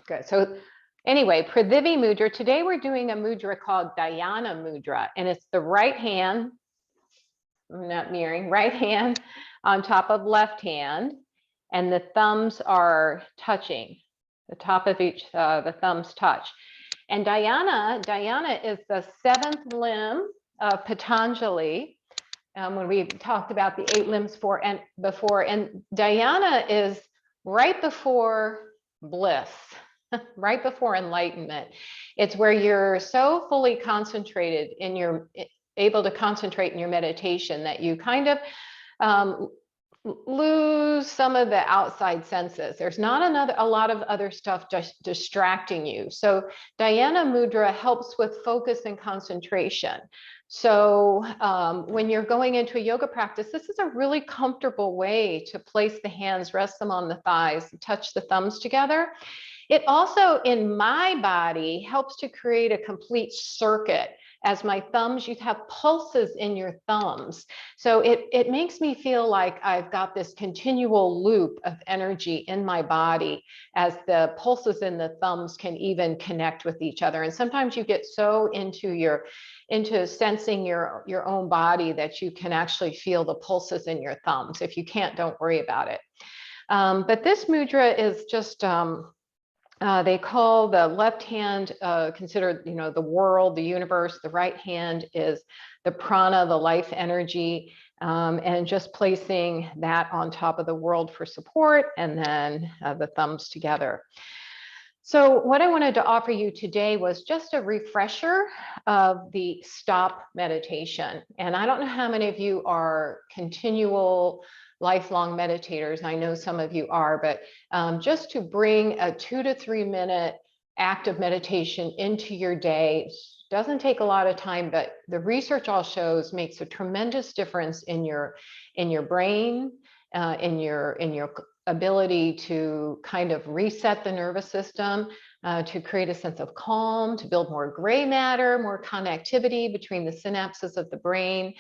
Good. So anyway, Prithivi Mudra. Today we're doing a mudra called Dhyana Mudra, and it's the right hand, I'm not mirroring, right hand on top of left hand, and the thumbs are touching. The top of each, the thumbs touch. And Dhyana is the 7th limb of Patanjali. When we talked about the 8 limbs before, and Dhyana is right before bliss, right before enlightenment. It's where you're so fully concentrated in your, able to concentrate in your meditation that you kind of lose some of the outside senses. There's not a lot of other stuff just distracting you. So Dhyana Mudra helps with focus and concentration. So when you're going into a yoga practice, this is a really comfortable way to place the hands, rest them on the thighs, touch the thumbs together. It also, in my body, helps to create a complete circuit. As my thumbs, you have pulses in your thumbs. So it makes me feel like I've got this continual loop of energy in my body as the pulses in the thumbs can even connect with each other. And sometimes you get so into sensing your own body that you can actually feel the pulses in your thumbs. If you can't, don't worry about it. But this mudra is just, they call the left hand considered, the world, the universe. The right hand is the prana, the life energy, and just placing that on top of the world for support, and then the thumbs together. So what I wanted to offer you today was just a refresher of the stop meditation. And I don't know how many of you are continual lifelong meditators. I know some of you are, but just to bring a 2 to 3 minute active meditation into your day doesn't take a lot of time, but the research all shows makes a tremendous difference in your brain, in your ability to kind of reset the nervous system, to create a sense of calm, to build more gray matter, more connectivity between the synapses of the brain.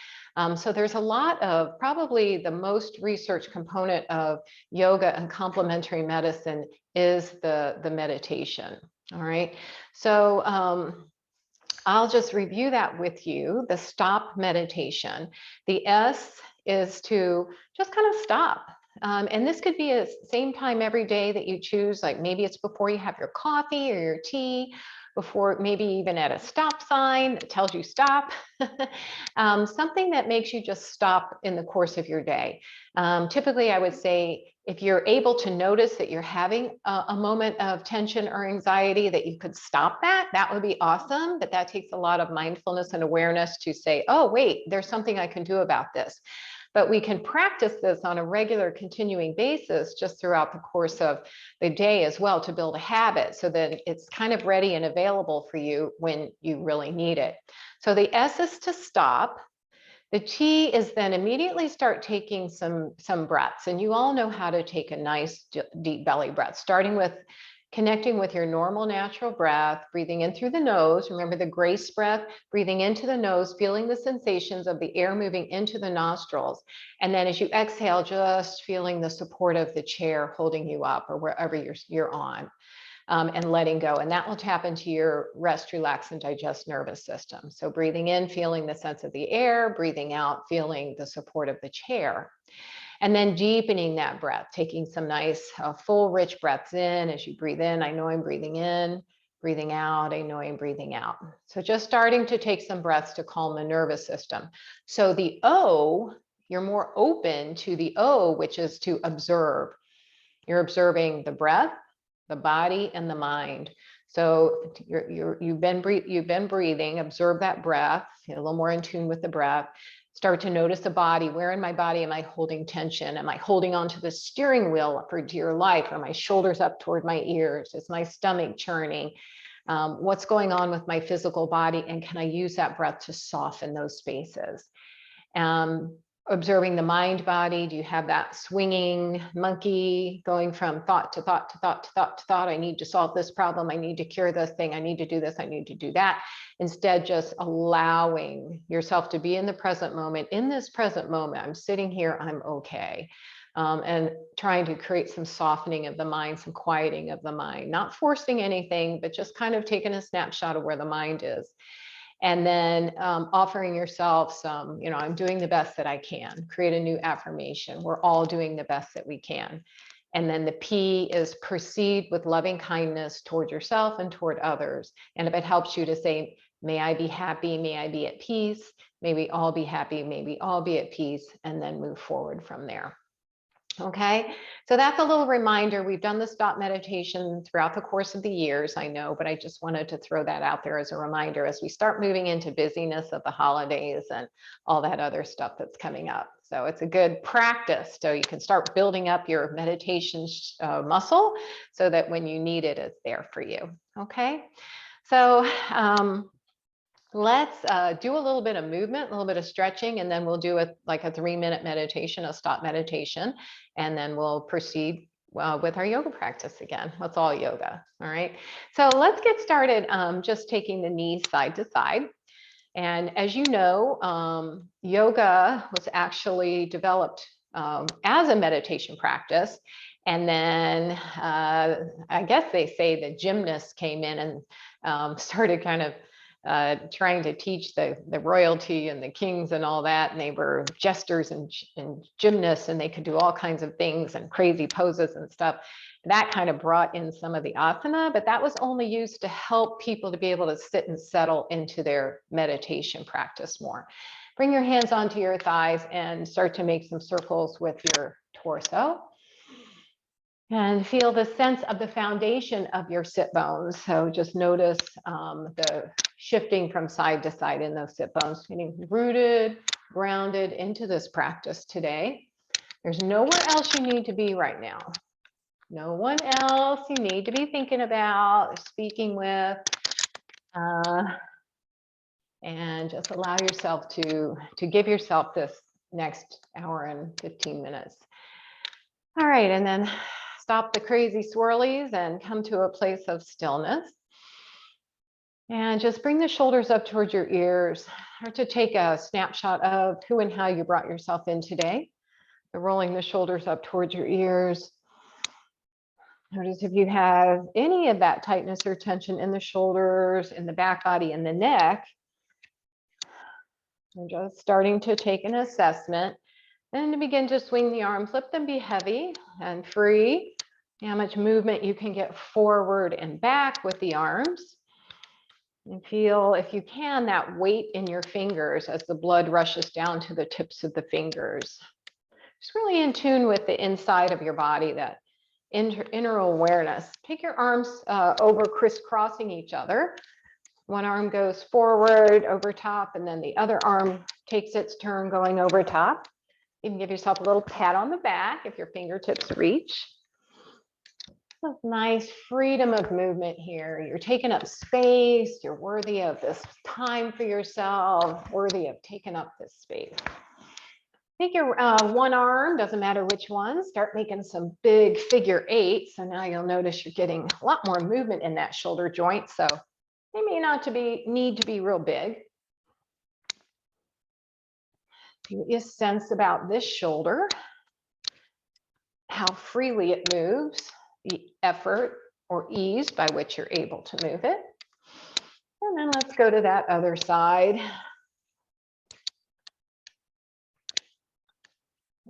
So there's a lot of, probably the most research component of yoga and complementary medicine is the meditation. All right. So I'll just review that with you, the stop meditation. The S is to just kind of stop. And this could be a same time every day that you choose, like maybe it's before you have your coffee or your tea, before maybe even at a stop sign that tells you stop, something that makes you just stop in the course of your day. Typically, I would say if you're able to notice that you're having a moment of tension or anxiety, that you could stop that would be awesome. But that takes a lot of mindfulness and awareness to say, oh, wait, there's something I can do about this. But we can practice this on a regular continuing basis just throughout the course of the day as well to build a habit so that it's kind of ready and available for you when you really need it. So the S is to stop. The T is then immediately start taking some breaths. And you all know how to take a nice deep belly breath, starting with connecting with your normal natural breath, breathing in through the nose. Remember the grace breath, breathing into the nose, feeling the sensations of the air moving into the nostrils. And then as you exhale, just feeling the support of the chair holding you up or wherever you're on, and letting go. And that will tap into your rest, relax, and digest nervous system. So breathing in, feeling the sense of the air, breathing out, feeling the support of the chair. And then deepening that breath, taking some nice full rich breaths in. As you breathe in, I know I'm breathing in, breathing out, I know I'm breathing out. So just starting to take some breaths to calm the nervous system. So the O, you're more open to the O, which is to observe. You're observing the breath, the body, and the mind. So you've been breathing, observe that breath, feel a little more in tune with the breath. Start to notice the body. Where in my body am I holding tension? Am I holding onto the steering wheel for dear life? Are my shoulders up toward my ears? Is my stomach churning? What's going on with my physical body? And can I use that breath to soften those spaces? Observing the mind body. Do you have that swinging monkey going from thought to thought to thought to thought to thought? I need to solve this problem. I need to cure this thing. I need to do this. I need to do that. Instead, just allowing yourself to be in the present moment. In this present moment, I'm sitting here, I'm okay. and trying to create some softening of the mind, some quieting of the mind, not forcing anything, but just kind of taking a snapshot of where the mind is. And then offering yourself some, I'm doing the best that I can. Create a new affirmation. We're all doing the best that we can. And then the P is proceed with loving kindness toward yourself and toward others. And if it helps you to say, may I be happy, may I be at peace, may we all be happy, may we all be at peace, and then move forward from there. Okay, so that's a little reminder. We've done the stop meditation throughout the course of the years, I know, but I just wanted to throw that out there as a reminder as we start moving into busyness of the holidays and all that other stuff that's coming up. So it's a good practice. So you can start building up your meditation muscle so that when you need it, it's there for you. Okay, so let's do a little bit of movement, a little bit of stretching, and then we'll do like a 3-minute meditation, a stop meditation, and then we'll proceed with our yoga practice again. That's all yoga. All right. So let's get started just taking the knees side to side. And as you know, yoga was actually developed as a meditation practice. And then I guess they say the gymnasts came in and started kind of trying to teach the royalty and the kings and all that. And they were jesters and gymnasts, and they could do all kinds of things and crazy poses and stuff. That kind of brought in some of the asana, but that was only used to help people to be able to sit and settle into their meditation practice more. Bring your hands onto your thighs and start to make some circles with your torso. And feel the sense of the foundation of your sit bones. So just notice the shifting from side to side in those sit bones, getting rooted, grounded into this practice today. There's nowhere else you need to be right now. No one else you need to be thinking about or speaking with. And just allow yourself to give yourself this next hour and 15 minutes. All right, and then stop the crazy swirlies and come to a place of stillness. And just bring the shoulders up towards your ears. Start to take a snapshot of who and how you brought yourself in today. So rolling the shoulders up towards your ears. Notice if you have any of that tightness or tension in the shoulders, in the back body, and the neck. I'm just starting to take an assessment. Then to begin to swing the arms, let them be heavy and free. How much movement you can get forward and back with the arms. And feel, if you can, that weight in your fingers as the blood rushes down to the tips of the fingers. Just really in tune with the inside of your body, that inner awareness. Take your arms over, crisscrossing each other. One arm goes forward over top, and then the other arm takes its turn going over top. You can give yourself a little pat on the back if your fingertips reach. So nice freedom of movement here. You're taking up space. You're worthy of this time for yourself, worthy of taking up this space. Take your one arm, doesn't matter which one, start making some big figure eights. So now you'll notice you're getting a lot more movement in that shoulder joint. So they may not need to be real big. Get a sense about this shoulder, how freely it moves, the effort or ease by which you're able to move it. And then let's go to that other side.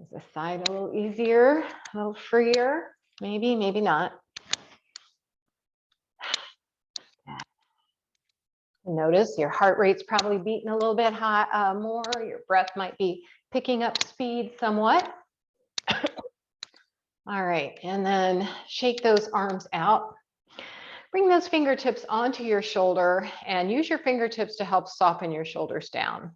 Is the side a little easier, a little freer? Maybe, maybe not. Notice your heart rate's probably beating a little bit high, more. Your breath might be picking up speed somewhat. All right, and then shake those arms out. Bring those fingertips onto your shoulder and use your fingertips to help soften your shoulders down.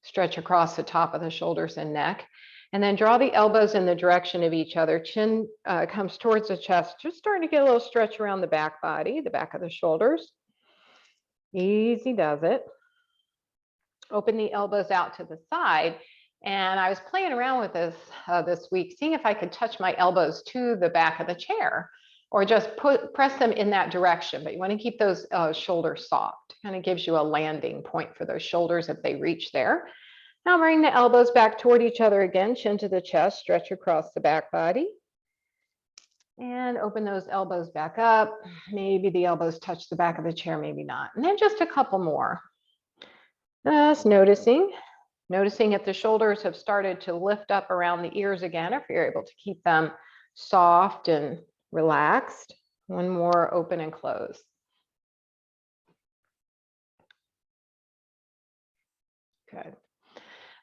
Stretch across the top of the shoulders and neck. And then draw the elbows in the direction of each other. Chin comes towards the chest. Just starting to get a little stretch around the back body, the back of the shoulders. Easy does it. Open the elbows out to the side. And I was playing around with this this week, seeing if I could touch my elbows to the back of the chair or just press them in that direction. But you want to keep those shoulders soft. Kind of gives you a landing point for those shoulders if they reach there. Now bring the elbows back toward each other again, chin to the chest, stretch across the back body. And open those elbows back up. Maybe the elbows touch the back of the chair, maybe not. And then just a couple more. Just noticing if the shoulders have started to lift up around the ears again, if you're able to keep them soft and relaxed. One more, open and close. Good.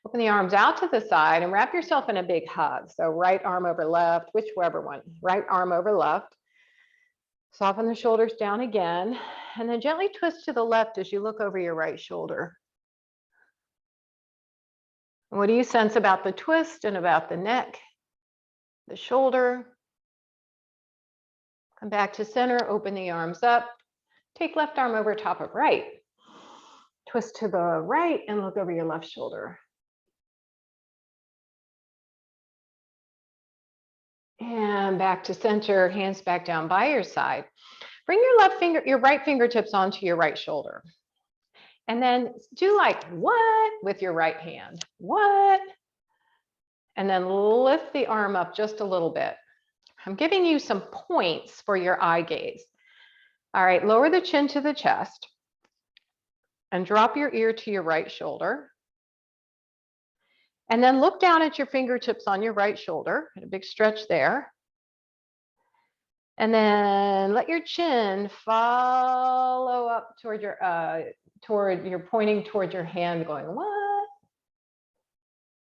Open the arms out to the side and wrap yourself in a big hug. So right arm over left, whichever one, right arm over left. Soften the shoulders down again, and then gently twist to the left as you look over your right shoulder. What do you sense about the twist and about the neck, the shoulder? Come back to center, open the arms up. Take left arm over top of right. Twist to the right and look over your left shoulder. And back to center, hands back down by your side. Bring your right fingertips onto your right shoulder. And then do like what with your right hand, what? And then lift the arm up just a little bit. I'm giving you some points for your eye gaze. All right, lower the chin to the chest and drop your ear to your right shoulder. And then look down at your fingertips on your right shoulder, a big stretch there. And then let your chin follow up toward you're pointing toward your hand going, what?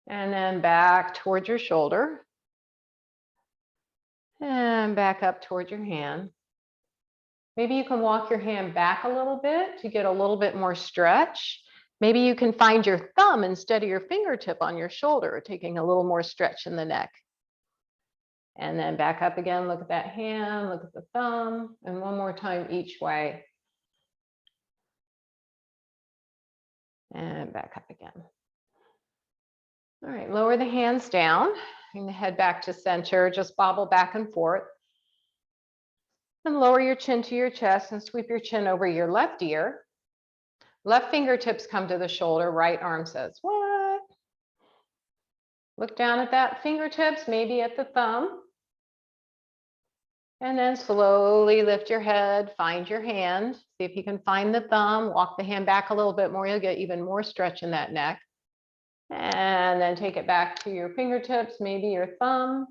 And then back toward your shoulder. And back up toward your hand. Maybe you can walk your hand back a little bit to get a little bit more stretch. Maybe you can find your thumb instead of your fingertip on your shoulder, taking a little more stretch in the neck. And then back up again, look at that hand, look at the thumb, and one more time each way. And back up again. All right, lower the hands down, bring the head back to center, just bobble back and forth. And lower your chin to your chest and sweep your chin over your left ear. Left fingertips come to the shoulder, right arm says, what? Look down at that fingertips, maybe at the thumb. And then slowly lift your head, find your hand. See if you can find the thumb, walk the hand back a little bit more, you'll get even more stretch in that neck. And then take it back to your fingertips, maybe your thumb.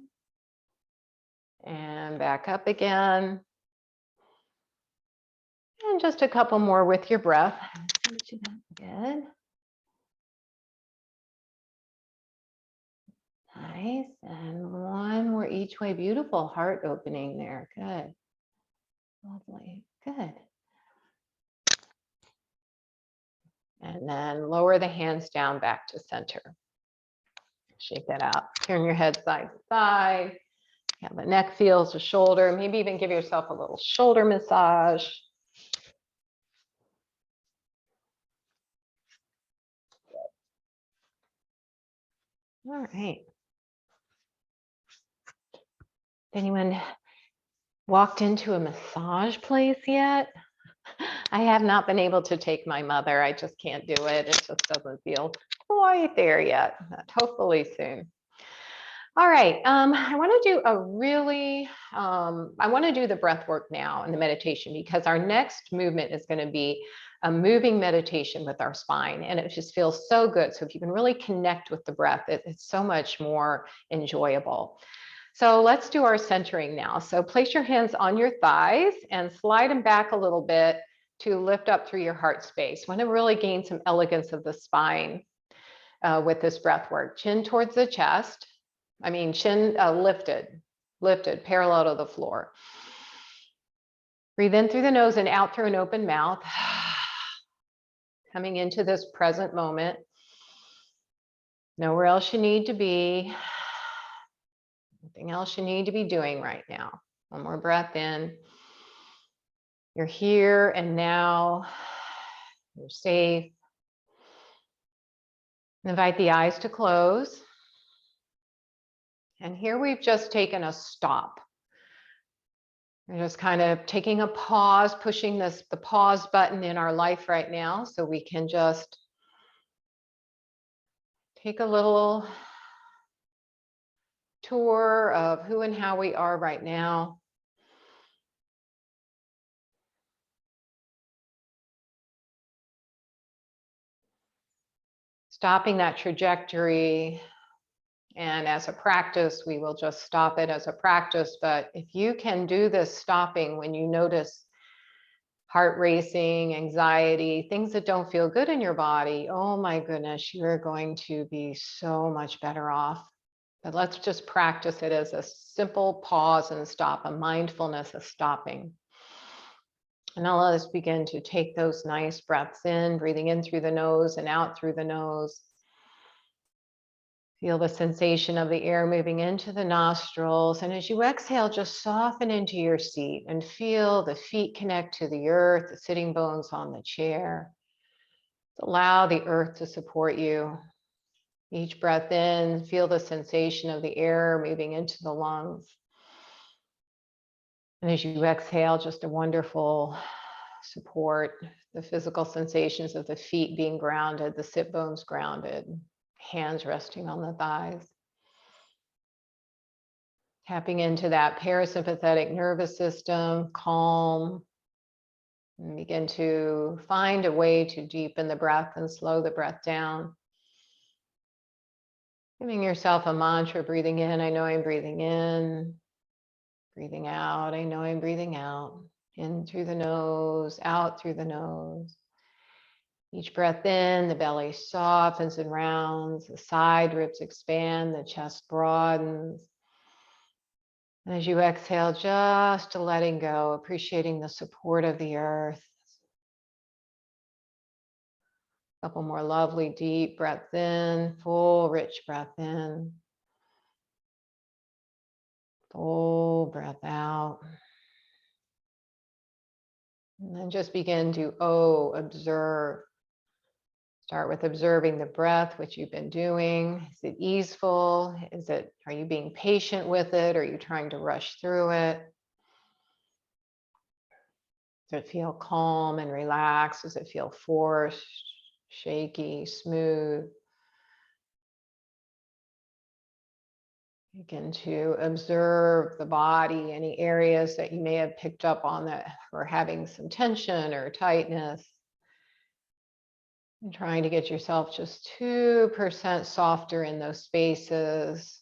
And back up again. And just a couple more with your breath. Good. Nice. And one more each way. Beautiful heart opening there. Good. Lovely. Good. And then lower the hands down back to center. Shake that out. Turn your head side to side. Yeah, the neck feels the shoulder. Maybe even give yourself a little shoulder massage. All right. Anyone walked into a massage place yet? I have not been able to take my mother. I just can't do it. It just doesn't feel quite there yet, but hopefully soon. All right, I want to do I want to do the breath work now and the meditation, because our next movement is going to be a moving meditation with our spine, and it just feels so good. So if you can really connect with the breath, it's so much more enjoyable. So let's do our centering now. So place your hands on your thighs and slide them back a little bit to lift up through your heart space. Want to really gain some elegance of the spine with this breath work. Chin towards the chest. Chin lifted, parallel to the floor. Breathe in through the nose and out through an open mouth. Coming into this present moment. Nowhere else you need to be. Nothing else you need to be doing right now. One more breath in. You're here and now. You're safe. Invite the eyes to close. And here we've just taken a stop. We're just kind of taking a pause, pushing the pause button in our life right now so we can just Take a little tour of who and how we are right now. Stopping that trajectory. And as a practice, we will just stop it as a practice. But if you can do this stopping when you notice heart racing, anxiety, things that don't feel good in your body, oh my goodness, you're going to be so much better off. But let's just practice it as a simple pause and stop, a mindfulness of stopping. And now let us begin to take those nice breaths in, breathing in through the nose and out through the nose. Feel the sensation of the air moving into the nostrils. And as you exhale, just soften into your seat and feel the feet connect to the earth, the sitting bones on the chair. Allow the earth to support you. Each breath in, feel the sensation of the air moving into the lungs. And as you exhale, just a wonderful support, the physical sensations of the feet being grounded, the sit bones grounded, hands resting on the thighs. Tapping into that parasympathetic nervous system, calm, and begin to find a way to deepen the breath and slow the breath down. Giving yourself a mantra, breathing in, I know I'm breathing in. Breathing out, I know I'm breathing out. In through the nose, out through the nose. Each breath in, the belly softens and rounds, the side ribs expand, the chest broadens. And as you exhale, just letting go, appreciating the support of the earth. A couple more lovely deep breaths in, full rich breath in. Full breath out. And then just begin to observe. Start with observing the breath, which you've been doing. Is it easeful? Are you being patient with it? Are you trying to rush through it? Does it feel calm and relaxed? Does it feel forced, shaky, smooth? Begin to observe the body, any areas that you may have picked up on that are having some tension or tightness. And trying to get yourself just 2% softer in those spaces.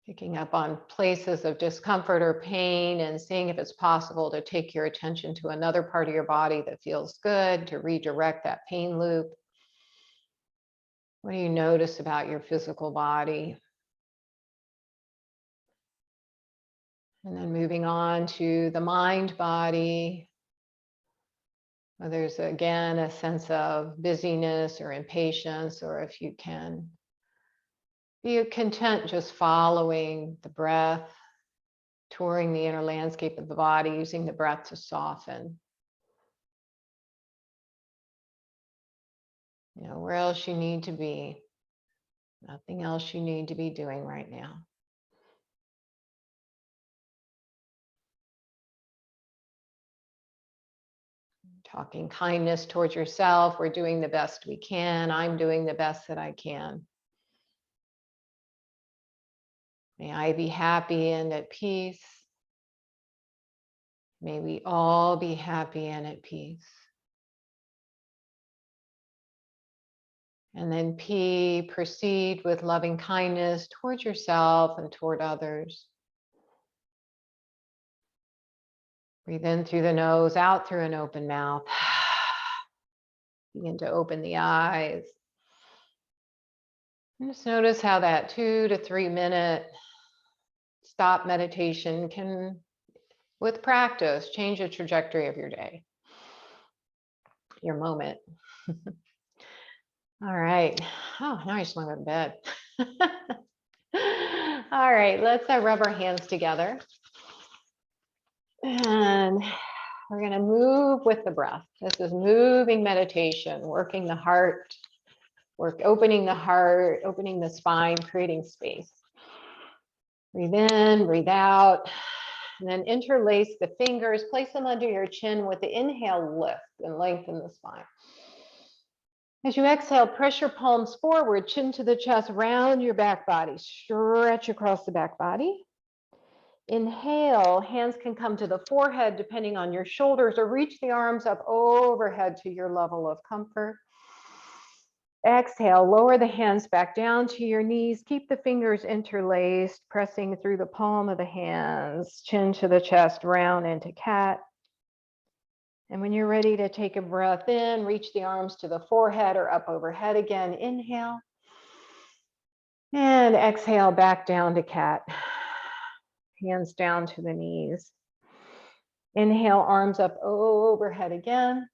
Picking up on places of discomfort or pain and seeing if it's possible to take your attention to another part of your body that feels good, to redirect that pain loop. What do you notice about your physical body? And then moving on to the mind body. Well, there's again a sense of busyness or impatience, or if you can be content just following the breath, touring the inner landscape of the body, using the breath to soften. You know, where else you need to be. Nothing else you need to be doing right now. Talking kindness towards yourself. We're doing the best we can. I'm doing the best that I can. May I be happy and at peace. May we all be happy and at peace. And then P, proceed with loving kindness towards yourself and toward others. Breathe in through the nose, out through an open mouth. Begin to open the eyes. And just notice how that 2 to 3 minute stop meditation can, with practice, change the trajectory of your day, your moment. All right. Oh, now I just want to go to bed. All right, let's rub our hands together. And we're going to move with the breath. This is moving meditation, working the heart, opening the heart, opening the spine, creating space. Breathe in, breathe out, and then interlace the fingers, place them under your chin with the inhale, lift and lengthen the spine. As you exhale, press your palms forward, chin to the chest, round your back body, stretch across the back body. Inhale, hands can come to the forehead depending on your shoulders, or reach the arms up overhead to your level of comfort. Exhale, lower the hands back down to your knees. Keep the fingers interlaced, pressing through the palm of the hands, chin to the chest, round into cat. And when you're ready to take a breath in, reach the arms to the forehead or up overhead again. Inhale. And exhale back down to cat. Hands down to the knees. Inhale, arms up overhead again.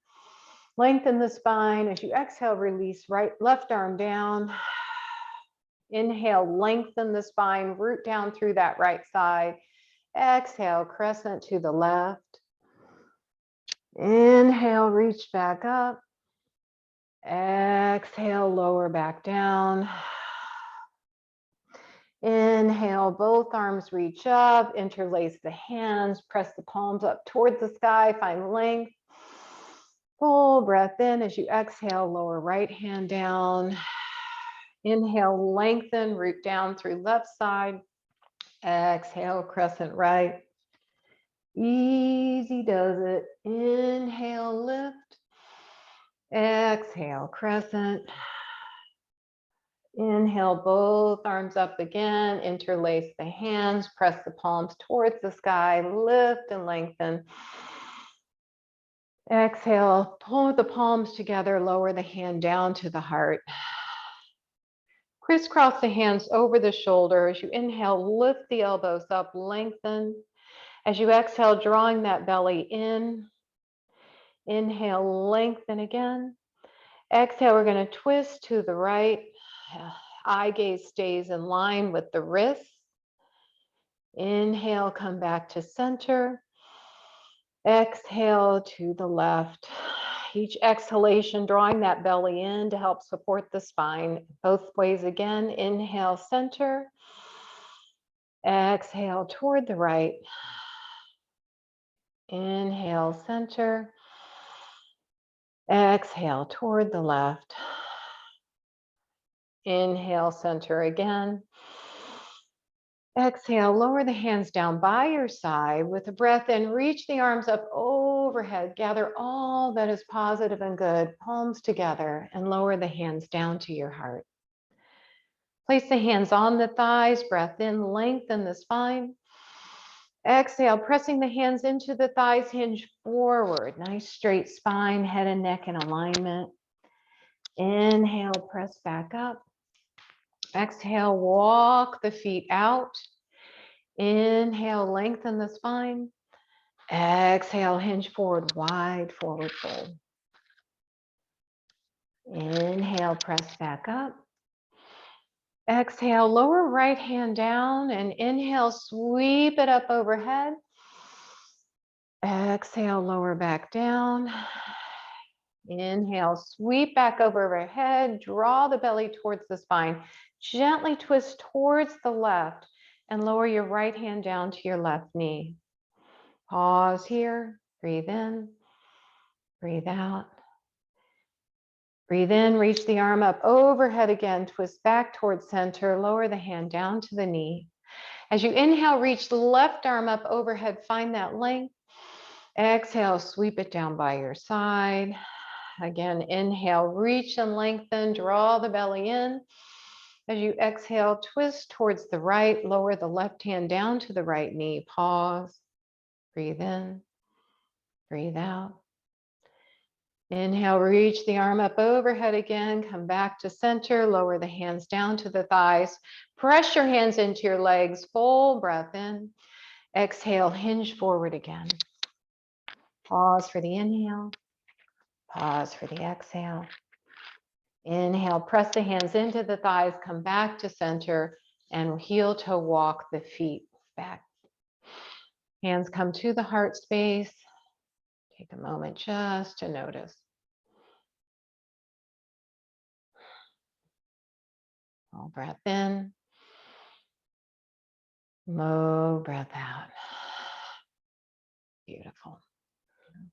Lengthen the spine. As you exhale, release left arm down. Inhale, lengthen the spine, root down through that right side. Exhale, crescent to the left. Inhale, reach back up. Exhale, lower back down. Inhale, both arms reach up, interlace the hands, press the palms up towards the sky, find length. Full breath in. As you exhale, lower right hand down. Inhale, lengthen, root down through left side. Exhale, crescent right. Easy does it. Inhale, lift. Exhale, crescent. Inhale, both arms up again, interlace the hands, press the palms towards the sky, lift and lengthen. Exhale, pull the palms together, lower the hand down to the heart. Crisscross the hands over the shoulders. You inhale, lift the elbows up, lengthen. As you exhale, drawing that belly in. Inhale, lengthen again. Exhale, we're going to twist to the right. Eye gaze stays in line with the wrists. Inhale, come back to center. Exhale to the left. Each exhalation, drawing that belly in to help support the spine. Both ways again. Inhale, center. Exhale toward the right. Inhale, center. Exhale toward the left. Inhale, center again. Exhale, lower the hands down by your side. With a breath in, reach the arms up overhead. Gather all that is positive and good, palms together, and lower the hands down to your heart. Place the hands on the thighs, breath in, lengthen the spine. Exhale, pressing the hands into the thighs, hinge forward. Nice straight spine, head and neck in alignment. Inhale, press back up. Exhale, walk the feet out. Inhale, lengthen the spine. Exhale, hinge forward, wide forward fold. Inhale, press back up. Exhale, lower right hand down, and inhale, sweep it up overhead. Exhale, lower back down. Inhale, sweep back over overhead, draw the belly towards the spine. Gently twist towards the left and lower your right hand down to your left knee. Pause here, breathe in, breathe out. Breathe in, reach the arm up overhead again, twist back towards center, lower the hand down to the knee. As you inhale, reach the left arm up overhead, find that length. Exhale, sweep it down by your side. Again, inhale, reach and lengthen, draw the belly in. As you exhale, twist towards the right, lower the left hand down to the right knee, pause, breathe in, breathe out. Inhale, reach the arm up overhead again, come back to center, lower the hands down to the thighs, press your hands into your legs, full breath in. Exhale, hinge forward again. Pause for the inhale, pause for the exhale. Inhale, press the hands into the thighs, come back to center, and heel to walk the feet back. Hands come to the heart space. Take a moment just to notice. Full breath in. Low breath out. Beautiful.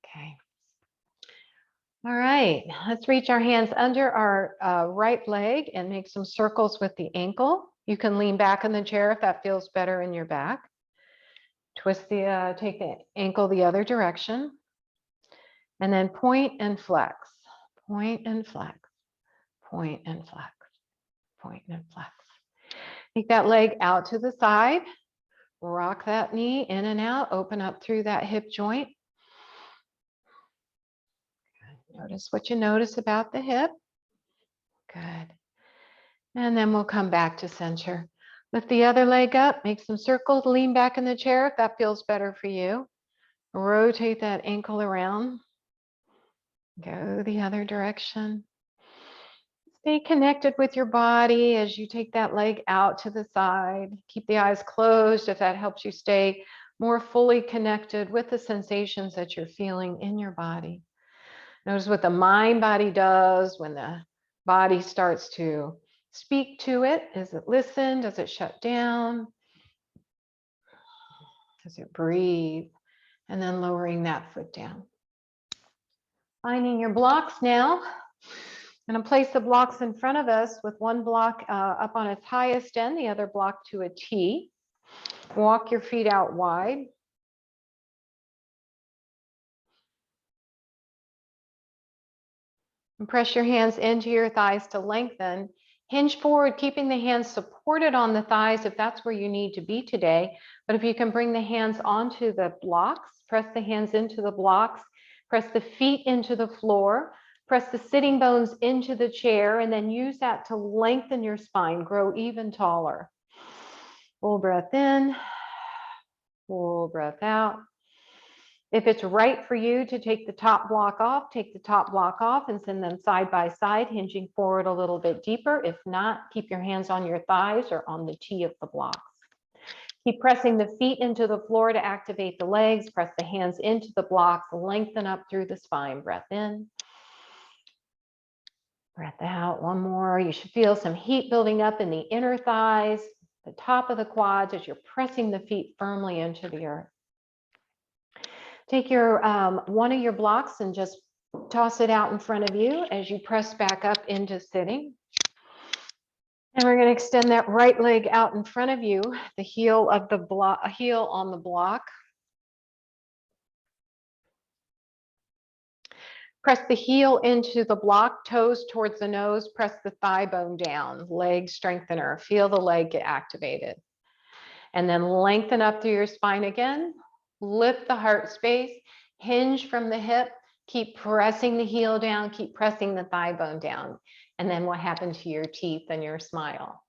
Okay. All right, let's reach our hands under our right leg and make some circles with the ankle. You can lean back in the chair if that feels better in your back. Twist take the ankle the other direction. And then point and flex, point and flex, point and flex, point and flex. Take that leg out to the side, rock that knee in and out, open up through that hip joint. Notice what you notice about the hip. Good. And then we'll come back to center. Lift the other leg up, make some circles, lean back in the chair if that feels better for you. Rotate that ankle around. Go the other direction. Stay connected with your body as you take that leg out to the side. Keep the eyes closed if that helps you stay more fully connected with the sensations that you're feeling in your body. Notice what the mind body does when the body starts to speak to it. Does it listen? Does it shut down? Does it breathe? And then lowering that foot down. Finding your blocks now. I'm going to place the blocks in front of us with one block up on its highest end, the other block to a T. Walk your feet out wide. And press your hands into your thighs to lengthen. Hinge forward, keeping the hands supported on the thighs if that's where you need to be today. But if you can bring the hands onto the blocks, press the hands into the blocks, press the feet into the floor, press the sitting bones into the chair, and then use that to lengthen your spine, grow even taller. Full breath in, full breath out. If it's right for you to take the top block off, take the top block off and send them side by side, hinging forward a little bit deeper. If not, keep your hands on your thighs or on the T of the blocks. Keep pressing the feet into the floor to activate the legs. Press the hands into the blocks, lengthen up through the spine. Breath in. Breath out. One more. You should feel some heat building up in the inner thighs, the top of the quads as you're pressing the feet firmly into the earth. Take your one of your blocks and just toss it out in front of you as you press back up into sitting. And we're going to extend that right leg out in front of you, the heel of the block, heel on the block. Press the heel into the block, toes towards the nose, press the thigh bone down, leg strengthener. Feel the leg get activated. And then lengthen up through your spine again. Lift the heart space, hinge from the hip, keep pressing the heel down, keep pressing the thigh bone down. And then what happened to your teeth and your smile?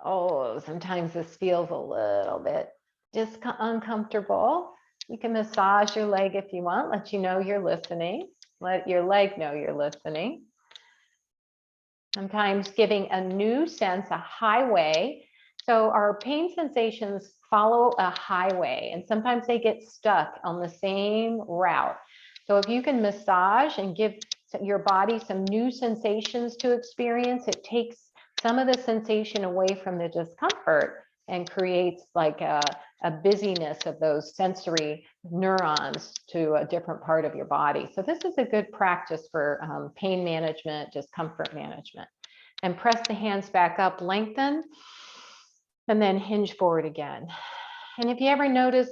Oh, sometimes this feels a little bit just uncomfortable. You can massage your leg if you want, let you know you're listening. Let your leg know you're listening. Sometimes giving a new sense, a highway. So our pain sensations follow a highway, and sometimes they get stuck on the same route. So if you can massage and give your body some new sensations to experience, it takes some of the sensation away from the discomfort and creates like a busyness of those sensory neurons to a different part of your body. So this is a good practice for pain management, discomfort management. And press the hands back up, lengthen, and then hinge forward again. And if you ever notice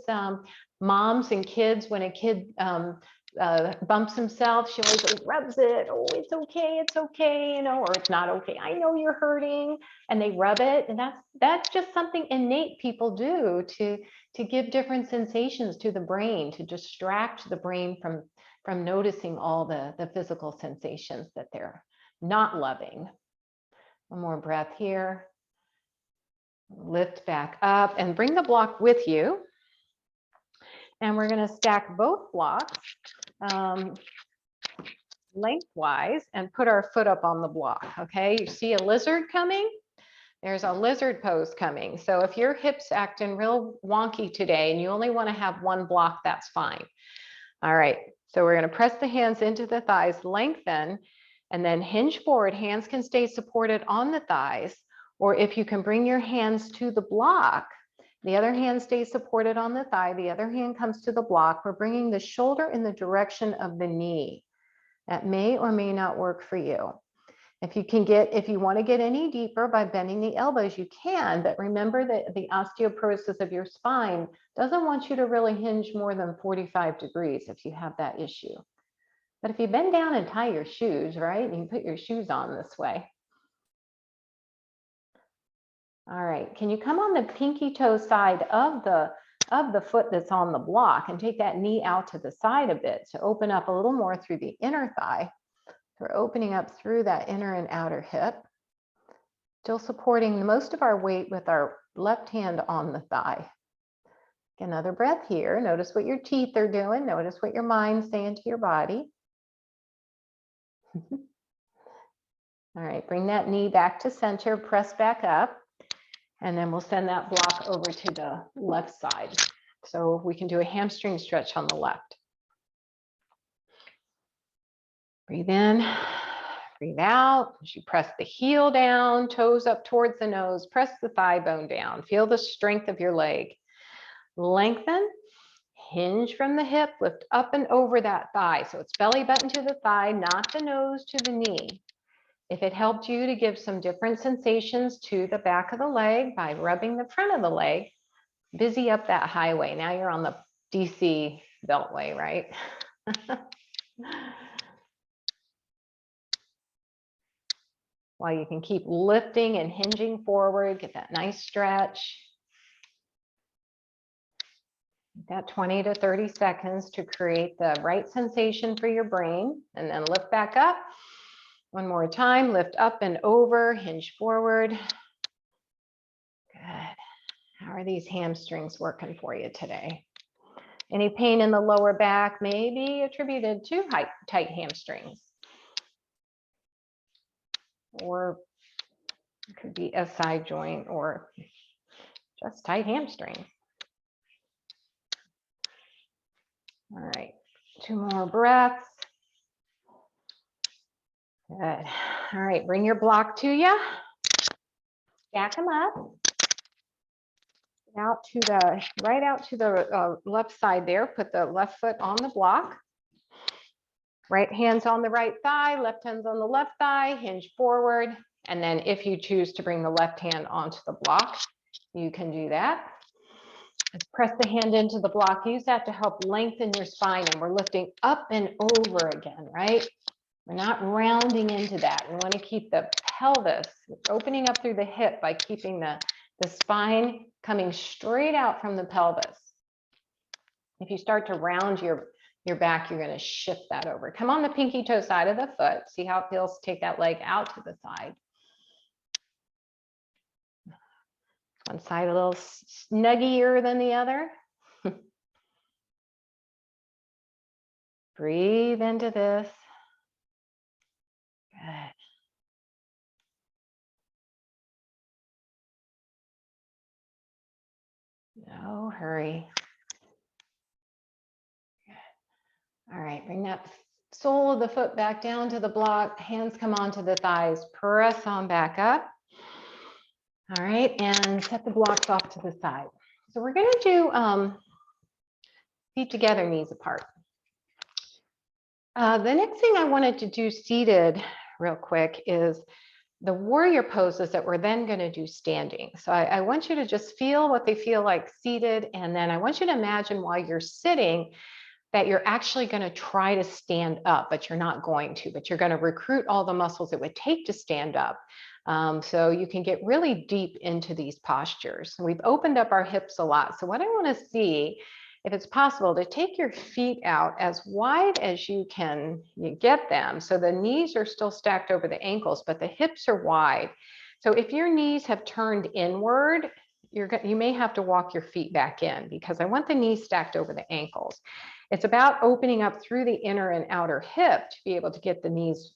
moms and kids, when a kid bumps himself, she always rubs it. Oh, it's okay, you know, or it's not okay. I know you're hurting, and they rub it, and that's just something innate people do to give different sensations to the brain, to distract the brain from noticing all the physical sensations that they're not loving. One more breath here. Lift back up and bring the block with you. And we're going to stack both blocks lengthwise and put our foot up on the block. Okay, you see a lizard coming? There's a lizard pose coming. So if your hips acting real wonky today and you only want to have one block, that's fine. All right, so we're going to press the hands into the thighs, lengthen, and then hinge forward. Hands can stay supported on the thighs, or if you can bring your hands to the block, the other hand stays supported on the thigh, the other hand comes to the block. We're bringing the shoulder in the direction of the knee. That may or may not work for you. If you want to get any deeper by bending the elbows, you can, but remember that the osteoporosis of your spine doesn't want you to really hinge more than 45 degrees if you have that issue. But if you bend down and tie your shoes, right, and you put your shoes on this way. All right, can you come on the pinky toe side of the foot that's on the block and take that knee out to the side a bit to open up a little more through the inner thigh. We're opening up through that inner and outer hip, still supporting most of our weight with our left hand on the thigh. Another breath here. Notice what your teeth are doing. Notice what your mind's saying to your body. All right, bring that knee back to center, press back up, and then we'll send that block over to the left side. So we can do a hamstring stretch on the left. Breathe in, breathe out. As you press the heel down, toes up towards the nose, press the thigh bone down. Feel the strength of your leg. Lengthen, hinge from the hip, lift up and over that thigh. So it's belly button to the thigh, not the nose to the knee. If it helped you to give some different sensations to the back of the leg by rubbing the front of the leg, busy up that highway. Now you're on the DC Beltway, right? While you can keep lifting and hinging forward, get that nice stretch. That 20 to 30 seconds to create the right sensation for your brain, and then lift back up. One more time, lift up and over, hinge forward. Good. How are these hamstrings working for you today? Any pain in the lower back may be attributed to tight hamstrings. Or it could be a side joint or just tight hamstring. All right, 2 more breaths. Good. All right, bring your block to you. Stack them up. Right out to the left side there. Put the left foot on the block. Right hand's on the right thigh, left hand's on the left thigh, hinge forward. And then if you choose to bring the left hand onto the block, you can do that. Let's press the hand into the block. Use that to help lengthen your spine. And we're lifting up and over again, right? We're not rounding into that. We want to keep the pelvis opening up through the hip by keeping the spine coming straight out from the pelvis. If you start to round your back, you're going to shift that over. Come on the pinky toe side of the foot. See how it feels to take that leg out to the side. One side a little snuggier than the other. Breathe into this. Good. No hurry. Good. All right, bring that sole of the foot back down to the block. Hands come onto the thighs. Press on back up. All right, and set the blocks off to the side. So we're going to do feet together, knees apart. The next thing I wanted to do seated real quick is the warrior poses that we're then going to do standing. So I want you to just feel what they feel like seated. And then I want you to imagine while you're sitting that you're actually going to try to stand up, but you're not going to, but you're going to recruit all the muscles it would take to stand up. So you can get really deep into these postures. We've opened up our hips a lot. So what I want to see, if it's possible, to take your feet out as wide as you can get them. So the knees are still stacked over the ankles, but the hips are wide. So if your knees have turned inward, you may have to walk your feet back in because I want the knees stacked over the ankles. It's about opening up through the inner and outer hip to be able to get the knees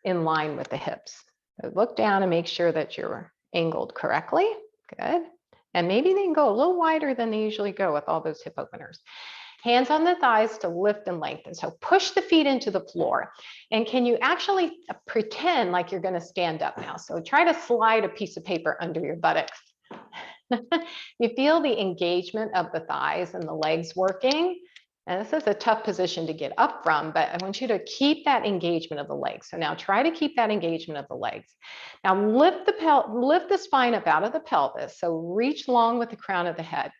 in line with the hips. So look down and make sure that you're angled correctly. Good. And maybe they can go a little wider than they usually go with all those hip openers. Hands on the thighs to lift and lengthen. So push the feet into the floor. And can you actually pretend like you're going to stand up now? So try to slide a piece of paper under your buttocks. You feel the engagement of the thighs and the legs working. And this is a tough position to get up from, but I want you to keep that engagement of the legs. So now try to keep that engagement of the legs. Now lift the spine up out of the pelvis. So reach long with the crown of the head.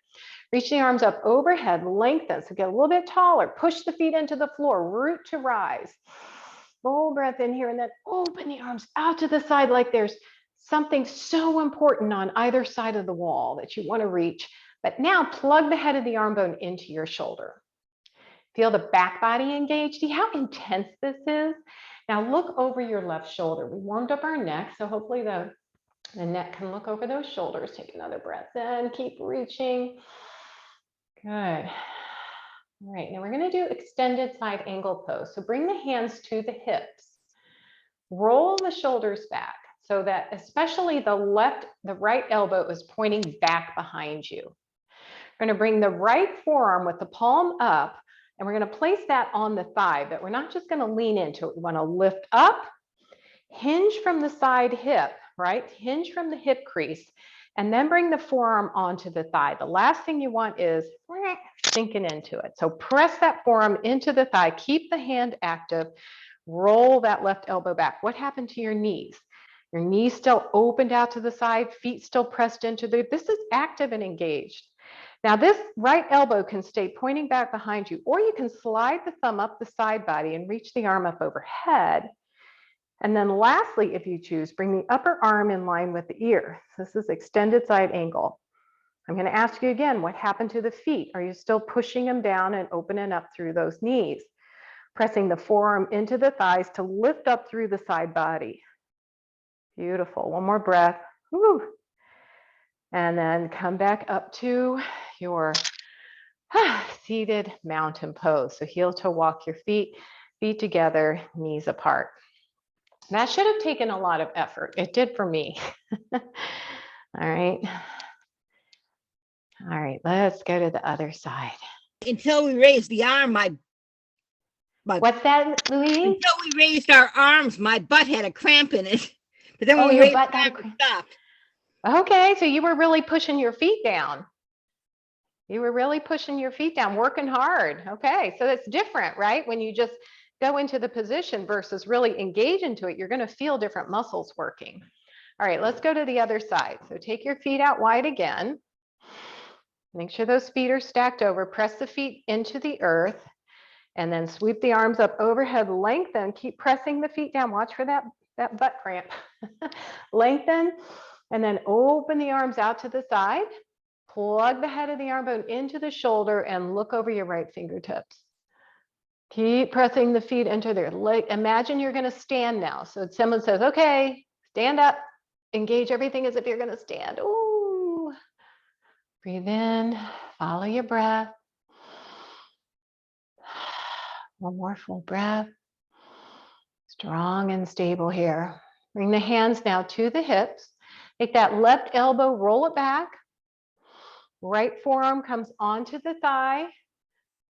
Reach the arms up overhead, lengthen. So get a little bit taller. Push the feet into the floor, root to rise. Full breath in here and then open the arms out to the side like there's something so important on either side of the wall that you want to reach. But now plug the head of the arm bone into your shoulder. Feel the back body engaged. See how intense this is? Now look over your left shoulder. We warmed up our neck, so hopefully the neck can look over those shoulders. Take another breath in, keep reaching. Good. All right, now we're going to do extended side angle pose. So bring the hands to the hips. Roll the shoulders back so that especially the right elbow is pointing back behind you. We're going to bring the right forearm with the palm up, and we're going to place that on the thigh, but we're not just going to lean into it. We want to lift up, hinge from the side hip, right? Hinge from the hip crease, and then bring the forearm onto the thigh. The last thing you want is sinking into it. So press that forearm into the thigh, keep the hand active, roll that left elbow back. What happened to your knees? Your knees still opened out to the side, feet still pressed into this is active and engaged. Now this right elbow can stay pointing back behind you, or you can slide the thumb up the side body and reach the arm up overhead. And then lastly, if you choose, bring the upper arm in line with the ear. This is extended side angle. I'm going to ask you again, what happened to the feet? Are you still pushing them down and opening up through those knees? Pressing the forearm into the thighs to lift up through the side body. Beautiful. One more breath. Woo. And then come back up to your seated mountain pose. So heel to walk your feet together, knees apart. That should have taken a lot of effort. It did for me. All right. All right, let's go to the other side. Until we raised the arm, What's that, Louise? Until we raised our arms, my butt had a cramp in it. But then when we your raised butt the arm, it stopped. Okay, so you were really pushing your feet down. You were really pushing your feet down, working hard. Okay, so that's different, right? When you just go into the position versus really engage into it, you're going to feel different muscles working. All right, let's go to the other side. So take your feet out wide again. Make sure those feet are stacked over. Press the feet into the earth and then sweep the arms up overhead, lengthen, keep pressing the feet down. Watch for that butt cramp. Lengthen and then open the arms out to the side. Plug the head of the arm bone into the shoulder and look over your right fingertips. Keep pressing the feet into their leg. Imagine you're going to stand now. So someone says, okay, stand up, engage everything as if you're going to stand. Ooh. Breathe in, follow your breath. One more full breath. Strong and stable here. Bring the hands now to the hips. Take that left elbow, roll it back. Right forearm comes onto the thigh.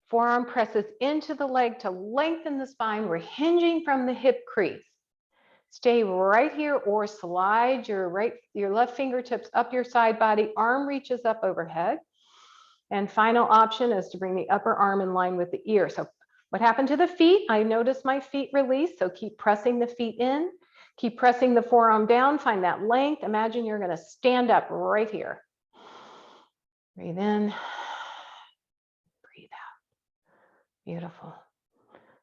Forearm presses into the leg to lengthen the spine. We're hinging from the hip crease. Stay right here or slide your left fingertips up your side body. Arm reaches up overhead. And final option is to bring the upper arm in line with the ear. So what happened to the feet? I noticed my feet release. So keep pressing the feet in. Keep pressing the forearm down. Find that length. Imagine you're going to stand up right here. Breathe in. Breathe out. Beautiful.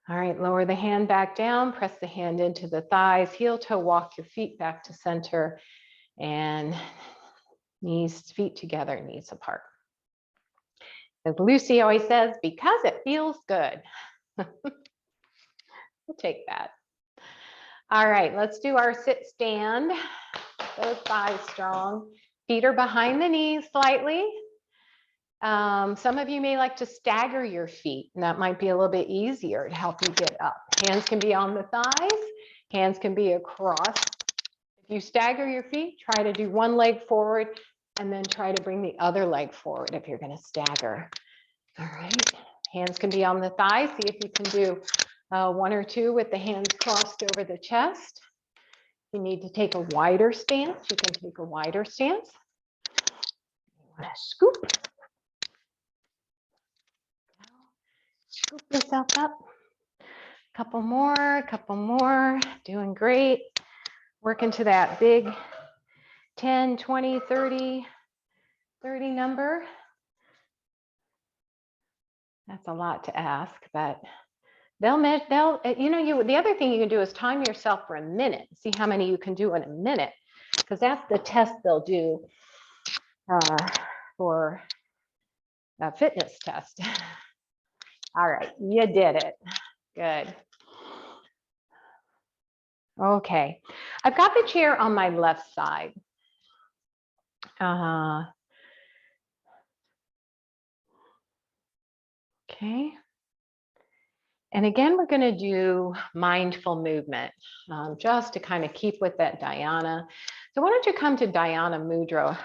All right, lower the hand back down, press the hand into the thighs, heel toe, walk your feet back to center, and feet together, knees apart. As Lucy always says, because it feels good. We'll take that. All right, let's do our sit stand. Those thighs strong. Feet are behind the knees slightly. Some of you may like to stagger your feet, and that might be a little bit easier to help you get up. Hands can be on the thighs, hands can be across. If you stagger your feet, try to do one leg forward and then try to bring the other leg forward if you're going to stagger. All right, hands can be on the thighs. See if you can do one or two with the hands crossed over the chest. If you need to take a wider stance, you can take a wider stance. You want to scoop. Scoop yourself up. Couple more. Doing great. Working to that big 10, 20, 30 number. That's a lot to ask, but the other thing you can do is time yourself for a minute. See how many you can do in a minute, because that's the test they'll do for a fitness test. All right, you did it. Good. Okay, I've got the chair on my left side. Okay. And again, we're going to do mindful movement, just to kind of keep with that dhyana. So why don't you come to dhyana mudra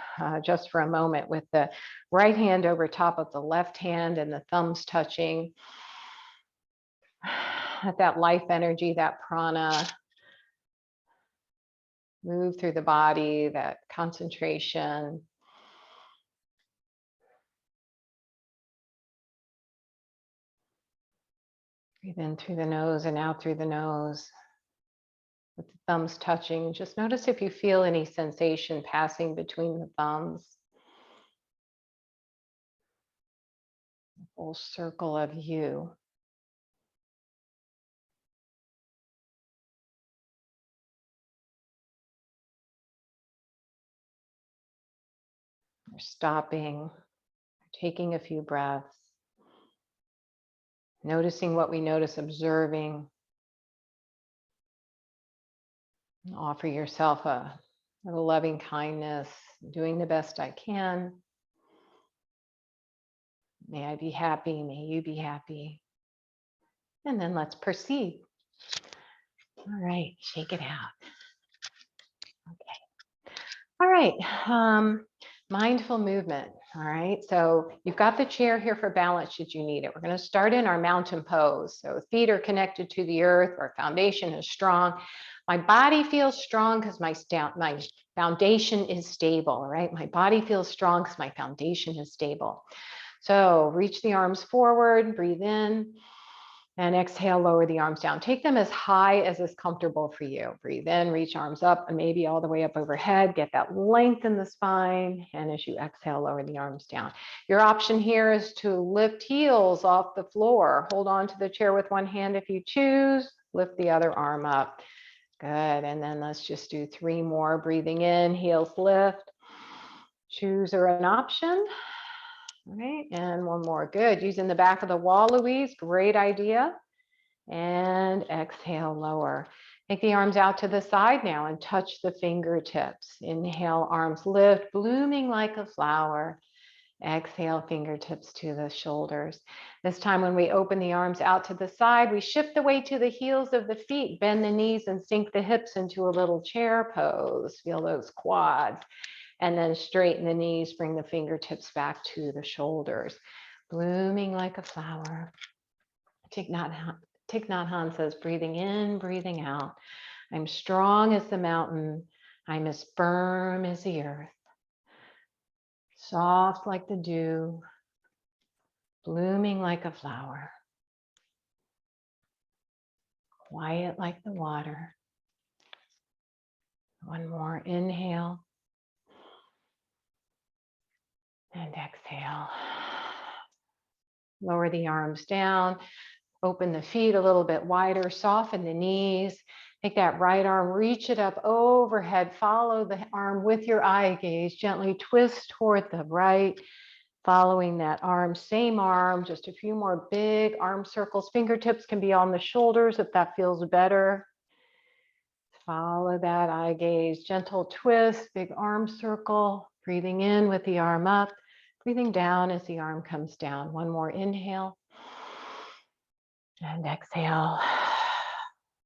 just for a moment, with the right hand over top of the left hand and the thumbs touching. Let that life energy, that prana, move through the body, that concentration. Breathe in through the nose and out through the nose, with the thumbs touching. Just notice if you feel any sensation passing between the thumbs. A full circle of you. We're stopping, taking a few breaths, noticing what we notice, observing. Offer yourself a little loving kindness, doing the best I can. May I be happy, may you be happy. And then let's proceed. All right, shake it out. Okay. All right, mindful movement. All right, so you've got the chair here for balance should you need it. We're going to start in our mountain pose. So feet are connected to the earth, our foundation is strong. My body feels strong because my foundation is stable. All right, my body feels strong because my foundation is stable. So reach the arms forward, breathe in, and exhale, lower the arms down. Take them as high as is comfortable for you. Breathe in, reach arms up and maybe all the way up overhead. Get that length in the spine. And as you exhale, lower the arms down. Your option here is to lift heels off the floor. Hold on to the chair with one hand if you choose. Lift the other arm up. Good. And then let's just do 3 more. Breathing in, heels lift. Shoes are an option. All right, and one more. Good. Using the back of the wall, Louise. Great idea. And exhale, lower. Take the arms out to the side now and touch the fingertips. Inhale, arms lift, blooming like a flower. Exhale, fingertips to the shoulders. This time when we open the arms out to the side, we shift the weight to the heels of the feet, bend the knees and sink the hips into a little chair pose. Feel those quads. And then straighten the knees, bring the fingertips back to the shoulders. Blooming like a flower. Thich Nhat Hanh says, breathing in, breathing out. I'm strong as the mountain. I'm as firm as the earth. Soft like the dew. Blooming like a flower. Quiet like the water. One more inhale. And exhale. Lower the arms down. Open the feet a little bit wider. Soften the knees. Take that right arm, reach it up overhead. Follow the arm with your eye gaze. Gently twist toward the right. Following that arm, same arm, just a few more big arm circles. Fingertips can be on the shoulders if that feels better. Follow that eye gaze. Gentle twist, big arm circle. Breathing in with the arm up. Breathing down as the arm comes down. One more inhale. And exhale.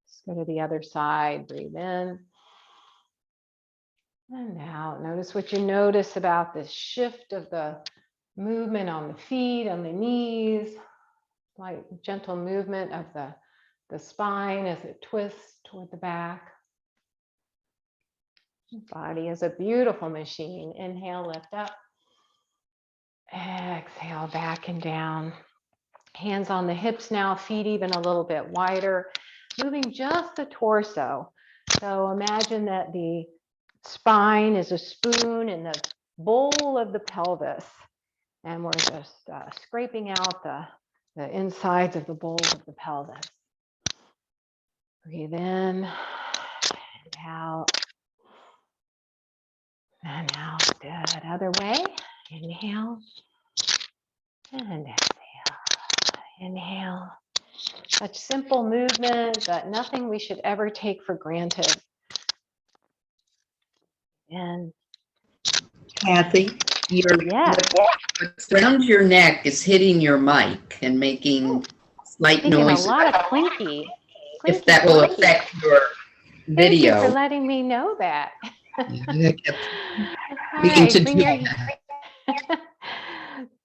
Let's go to the other side. Breathe in. And out. Notice what you notice about this shift of the movement on the feet, on the knees. Like gentle movement of the spine as it twists toward the back. Body is a beautiful machine. Inhale, lift up. Exhale, back and down. Hands on the hips now, feet even a little bit wider, moving just the torso. So imagine that the spine is a spoon in the bowl of the pelvis, and we're just scraping out the insides of the bowl of the pelvis. Breathe in and out. And out. Good. Other way. Inhale and exhale. Inhale. Such simple movement, but nothing we should ever take for granted. And Kathy, yes, what's around your neck is hitting your mic and making slight making a noise. lot of clinky. If that will clinky. affect your Thank you for video. letting me know that. I kept All meaning right, to bring do your- that.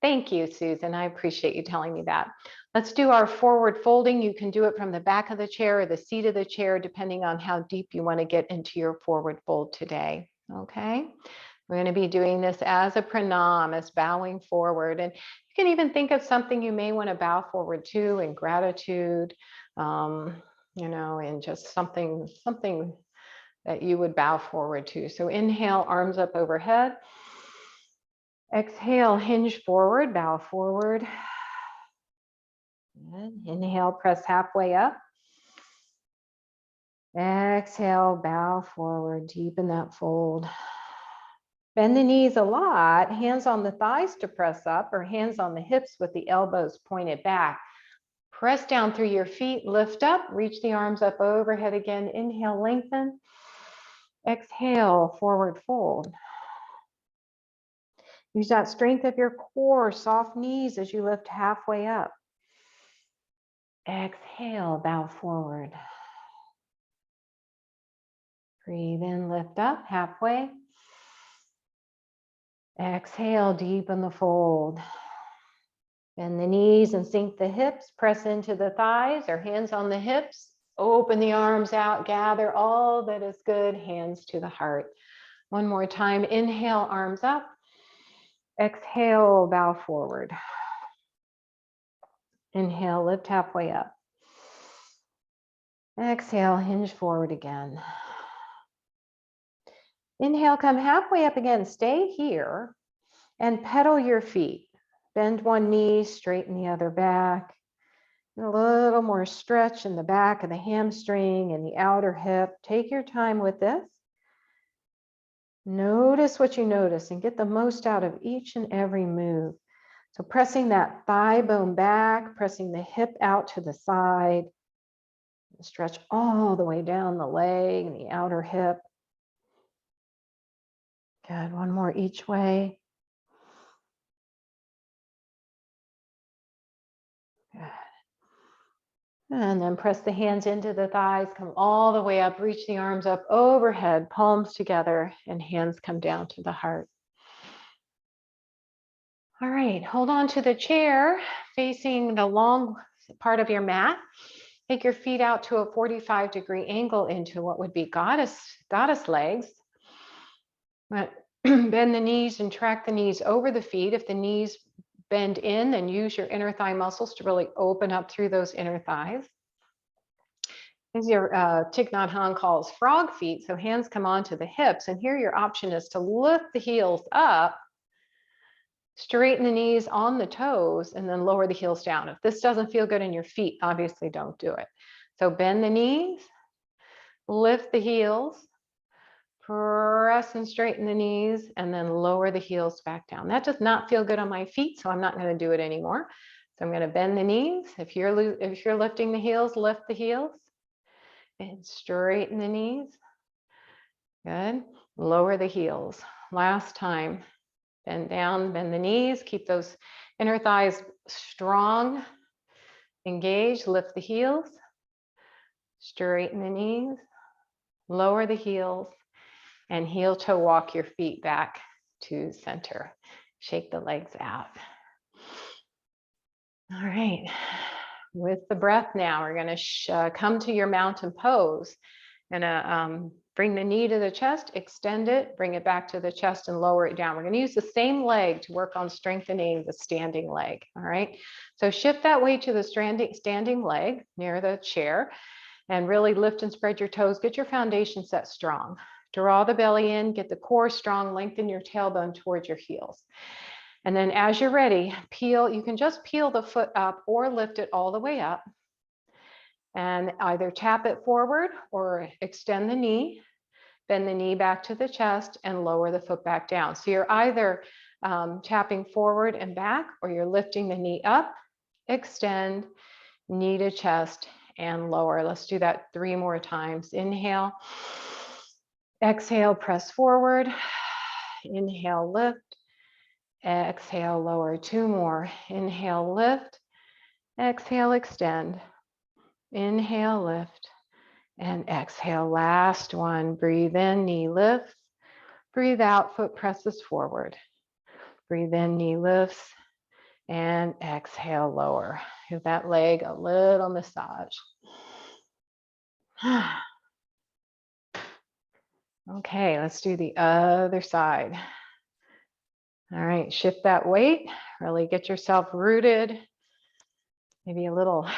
Thank you, Susan. I appreciate you telling me that. Let's do our forward folding. You can do it from the back of the chair or the seat of the chair, depending on how deep you want to get into your forward fold today. Okay. We're going to be doing this as a pranam, as bowing forward. And you can even think of something you may want to bow forward to in gratitude, you know, and just something that you would bow forward to. So inhale, arms up overhead. Exhale, hinge forward, bow forward. Good. Inhale, press halfway up. Exhale, bow forward, deepen that fold. Bend the knees a lot, hands on the thighs to press up, or hands on the hips with the elbows pointed back. Press down through your feet, lift up, reach the arms up overhead again. Inhale, lengthen. Exhale, forward fold. Use that strength of your core, soft knees as you lift halfway up. Exhale, bow forward. Breathe in, lift up, halfway. Exhale, deepen the fold. Bend the knees and sink the hips, press into the thighs or hands on the hips. Open the arms out, gather all that is good, hands to the heart. One more time, inhale, arms up. Exhale, bow forward. Inhale, lift halfway up. Exhale, hinge forward again. Inhale, come halfway up again. Stay here and pedal your feet. Bend one knee, straighten the other back. And a little more stretch in the back of the hamstring and the outer hip. Take your time with this. Notice what you notice and get the most out of each and every move. So pressing that thigh bone back, pressing the hip out to the side. Stretch all the way down the leg and the outer hip. Good, one more each way. Good. And then press the hands into the thighs, come all the way up, reach the arms up overhead, palms together, and hands come down to the heart. All right, hold on to the chair, facing the long part of your mat. Take your feet out to a 45-degree angle into what would be goddess legs. Bend the knees and track the knees over the feet. If the knees bend in, then use your inner thigh muscles to really open up through those inner thighs. As your Thich Nhat Hanh calls frog feet, so hands come onto the hips, and here your option is to lift the heels up, straighten the knees on the toes, and then lower the heels down. If this doesn't feel good in your feet, obviously don't do it. So bend the knees, lift the heels, press and straighten the knees, and then lower the heels back down. That does not feel good on my feet, so I'm not going to do it anymore. So I'm going to bend the knees. If you're lifting the heels, lift the heels and straighten the knees. Good. Lower the heels. Last time. Bend down, bend the knees. Keep those inner thighs strong. Engage. Lift the heels. Straighten the knees. Lower the heels. And heel toe walk your feet back to center. Shake the legs out. All right. With the breath now, we're going to come to your mountain pose. Gonna Bring the knee to the chest, extend it, bring it back to the chest and lower it down. We're going to use the same leg to work on strengthening the standing leg. All right. So shift that weight to the standing leg near the chair and really lift and spread your toes. Get your foundation set strong. Draw the belly in, get the core strong, lengthen your tailbone towards your heels. And then as you're ready, peel, you can just peel the foot up or lift it all the way up and either tap it forward or extend the knee, bend the knee back to the chest and lower the foot back down. So you're either tapping forward and back, or you're lifting the knee up, extend, knee to chest and lower. Let's do that 3 more times. Inhale, exhale, press forward, inhale, lift, exhale, lower. 2 more. Inhale, lift, exhale, extend, inhale, lift, and exhale. Last one. Breathe in, knee lifts, breathe out, foot presses forward. Breathe in, knee lifts, and exhale, lower. Give that leg a little massage. Okay, let's do the other side. All right, shift that weight, really get yourself rooted. Maybe a little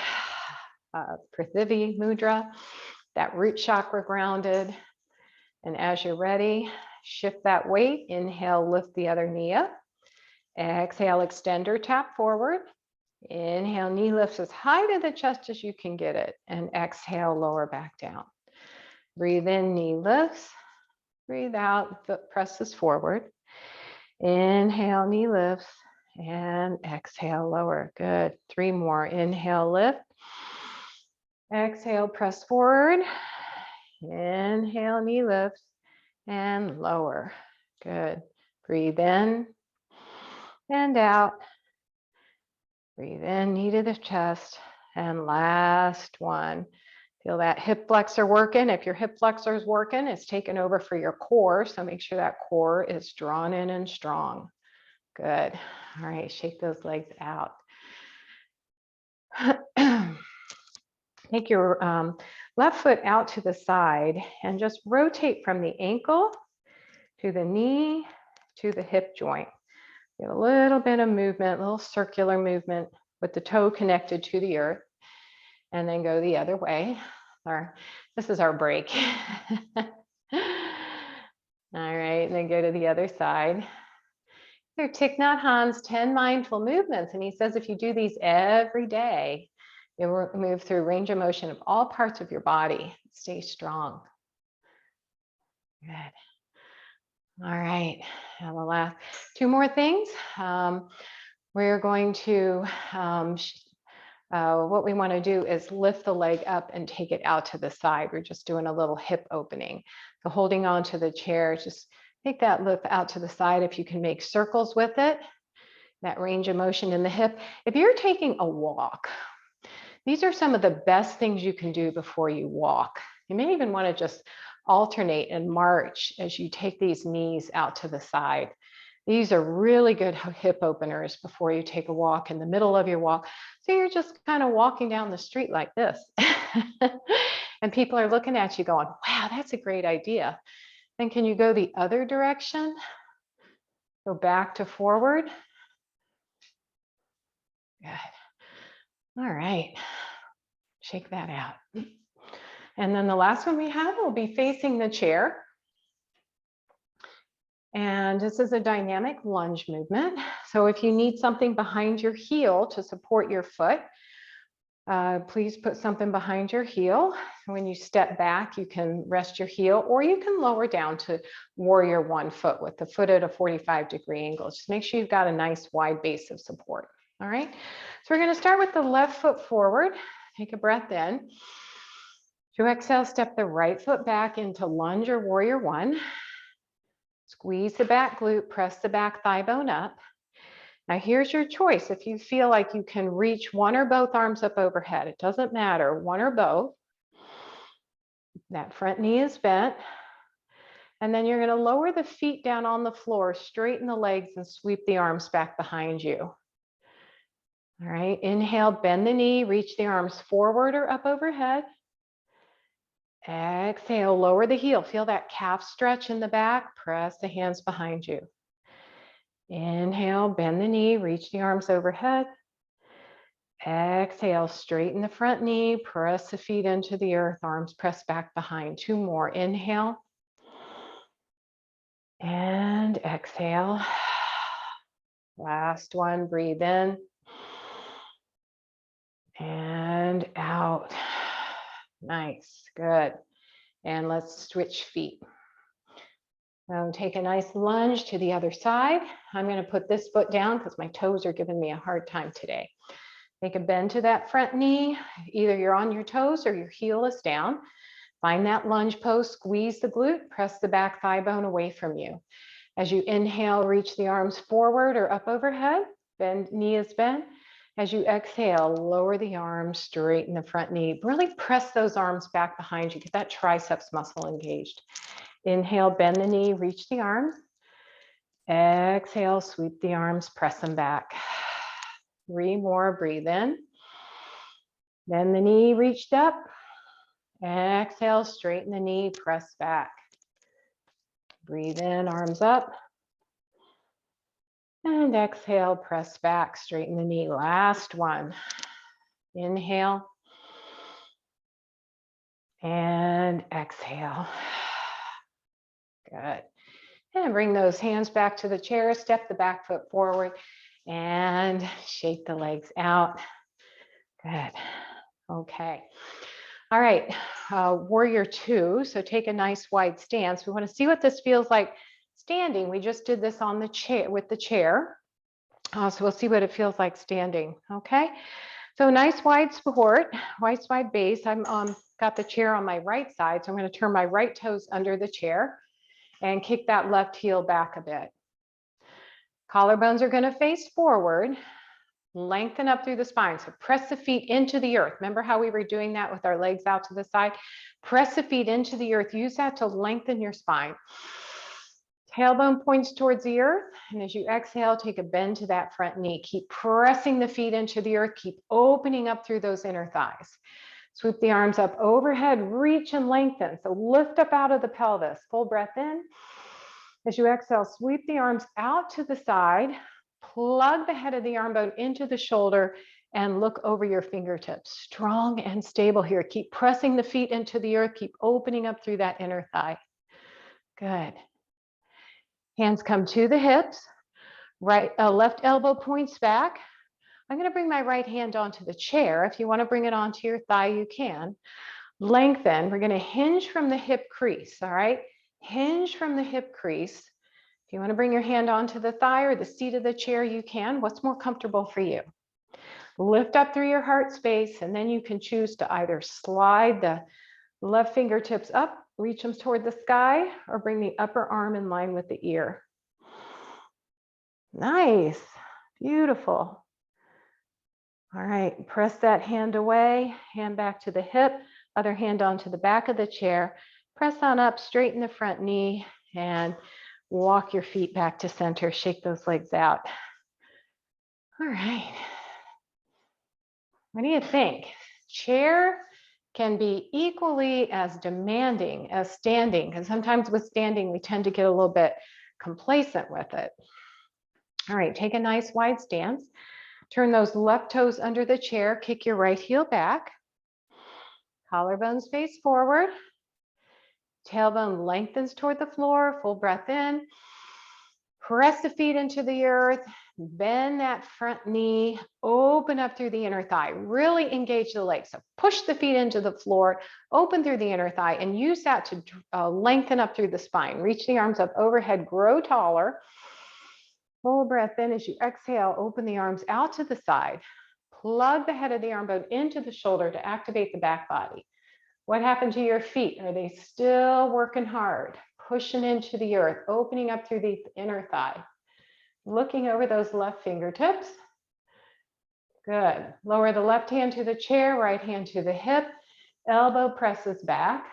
Prithvi mudra, that root chakra grounded. And as you're ready, shift that weight. Inhale, lift the other knee up. Exhale, extender, tap forward. Inhale, knee lifts as high to the chest as you can get it. And exhale, lower back down. Breathe in, knee lifts. Breathe out, foot presses forward. Inhale, knee lifts. And exhale, lower. Good. 3 more. Inhale, lift. Exhale, press forward. Inhale, knee lifts. And lower. Good. Breathe in and out. Breathe in, knee to the chest. And last one. Feel that hip flexor working. If your hip flexor is working, it's taken over for your core. So make sure that core is drawn in and strong. Good. All right, shake those legs out. Take your left foot out to the side and just rotate from the ankle to the knee to the hip joint. Get a little bit of movement, a little circular movement with the toe connected to the earth, and then go the other way. This is our break. All right, and then go to the other side. Here, Thich Nhat Hanh's 10 mindful movements, and he says if you do these every day, it will move through range of motion of all parts of your body. Stay strong. Good. All right, and the last 2 more things. We're going to, what we want to do is lift the leg up and take it out to the side. We're just doing a little hip opening. So holding on to the chair, just take that lift out to the side. If you can make circles with it, that range of motion in the hip. If you're taking a walk, these are some of the best things you can do before you walk. You may even want to just alternate and march as you take these knees out to the side. These are really good hip openers before you take a walk in the middle of your walk. So you're just kind of walking down the street like this. And people are looking at you going, wow, that's a great idea. Then can you go the other direction? Go back to forward. Good. All right. Shake that out. And then the last one we have will be facing the chair. And this is a dynamic lunge movement. So if you need something behind your heel to support your foot, please put something behind your heel. When you step back, you can rest your heel, or you can lower down to warrior 1 foot with the foot at a 45-degree angle. Just make sure you've got a nice wide base of support. All right. So we're going to start with the left foot forward. Take a breath in. To exhale, step the right foot back into lunge or warrior 1. Squeeze the back glute, press the back thigh bone up. Now here's your choice. If you feel like you can reach one or both arms up overhead, it doesn't matter, one or both. That front knee is bent. And then you're going to lower the feet down on the floor, straighten the legs, and sweep the arms back behind you. All right, inhale, bend the knee, reach the arms forward or up overhead. Exhale, lower the heel. Feel that calf stretch in the back. Press the hands behind you. Inhale, bend the knee, reach the arms overhead. Exhale, straighten the front knee, press the feet into the earth, arms press back behind. 2 more. Inhale. And exhale. Last one, breathe in. And out. Nice, good. And let's switch feet. Now take a nice lunge to the other side. I'm going to put this foot down because my toes are giving me a hard time today. Take a bend to that front knee. Either you're on your toes or your heel is down. Find that lunge pose, squeeze the glute, press the back thigh bone away from you. As you inhale, reach the arms forward or up overhead. Bend, knee is bent. As you exhale, lower the arms, straighten the front knee. Really press those arms back behind you. Get that triceps muscle engaged. Inhale, bend the knee, reach the arms. Exhale, sweep the arms, press them back. 3 more, breathe in. Bend the knee, reached up. Exhale, straighten the knee, press back. Breathe in, arms up. And exhale, press back, straighten the knee. Last one. Inhale. And exhale. Good. And bring those hands back to the chair, step the back foot forward and shake the legs out. Good. Okay. All right, warrior 2. So take a nice wide stance. We want to see what this feels like standing. We just did this on the chair with the chair. So we'll see what it feels like standing. Okay. So nice wide support, nice wide base. I'm got the chair on my right side. So I'm going to turn my right toes under the chair and kick that left heel back a bit. Collarbones are going to face forward. Lengthen up through the spine. So press the feet into the earth. Remember how we were doing that with our legs out to the side? Press the feet into the earth. Use that to lengthen your spine. Tailbone points towards the earth. And as you exhale, take a bend to that front knee. Keep pressing the feet into the earth. Keep opening up through those inner thighs. Swoop the arms up overhead. Reach and lengthen. So lift up out of the pelvis. Full breath in. As you exhale, sweep the arms out to the side. Plug the head of the arm bone into the shoulder and look over your fingertips. Strong and stable here. Keep pressing the feet into the earth. Keep opening up through that inner thigh. Good. Hands come to the hips. Right, left elbow points back. I'm going to bring my right hand onto the chair. If you want to bring it onto your thigh, you can. Lengthen. We're going to hinge from the hip crease. All right. Hinge from the hip crease. If you want to bring your hand onto the thigh or the seat of the chair, you can. What's more comfortable for you? Lift up through your heart space, and then you can choose to either slide the left fingertips up, reach them toward the sky, or bring the upper arm in line with the ear. Nice. Beautiful. All right. Press that hand away, hand back to the hip, other hand onto the back of the chair. Press on up, straighten the front knee, and walk your feet back to center. Shake those legs out. All right. What do you think? Chair can be equally as demanding as standing, because sometimes with standing, we tend to get a little bit complacent with it. All right, take a nice wide stance. Turn those left toes under the chair. Kick your right heel back. Collarbones face forward. Tailbone lengthens toward the floor. Full breath in. Press the feet into the earth. Bend that front knee. Open up through the inner thigh. Really engage the legs. So push the feet into the floor. Open through the inner thigh and use that to lengthen up through the spine. Reach the arms up overhead. Grow taller. Full breath in. As you exhale, open the arms out to the side. Plug the head of the arm bone into the shoulder to activate the back body. What happened to your feet? Are they still working hard? Pushing into the earth, opening up through the inner thigh. Looking over those left fingertips. Good. Lower the left hand to the chair, right hand to the hip. Elbow presses back.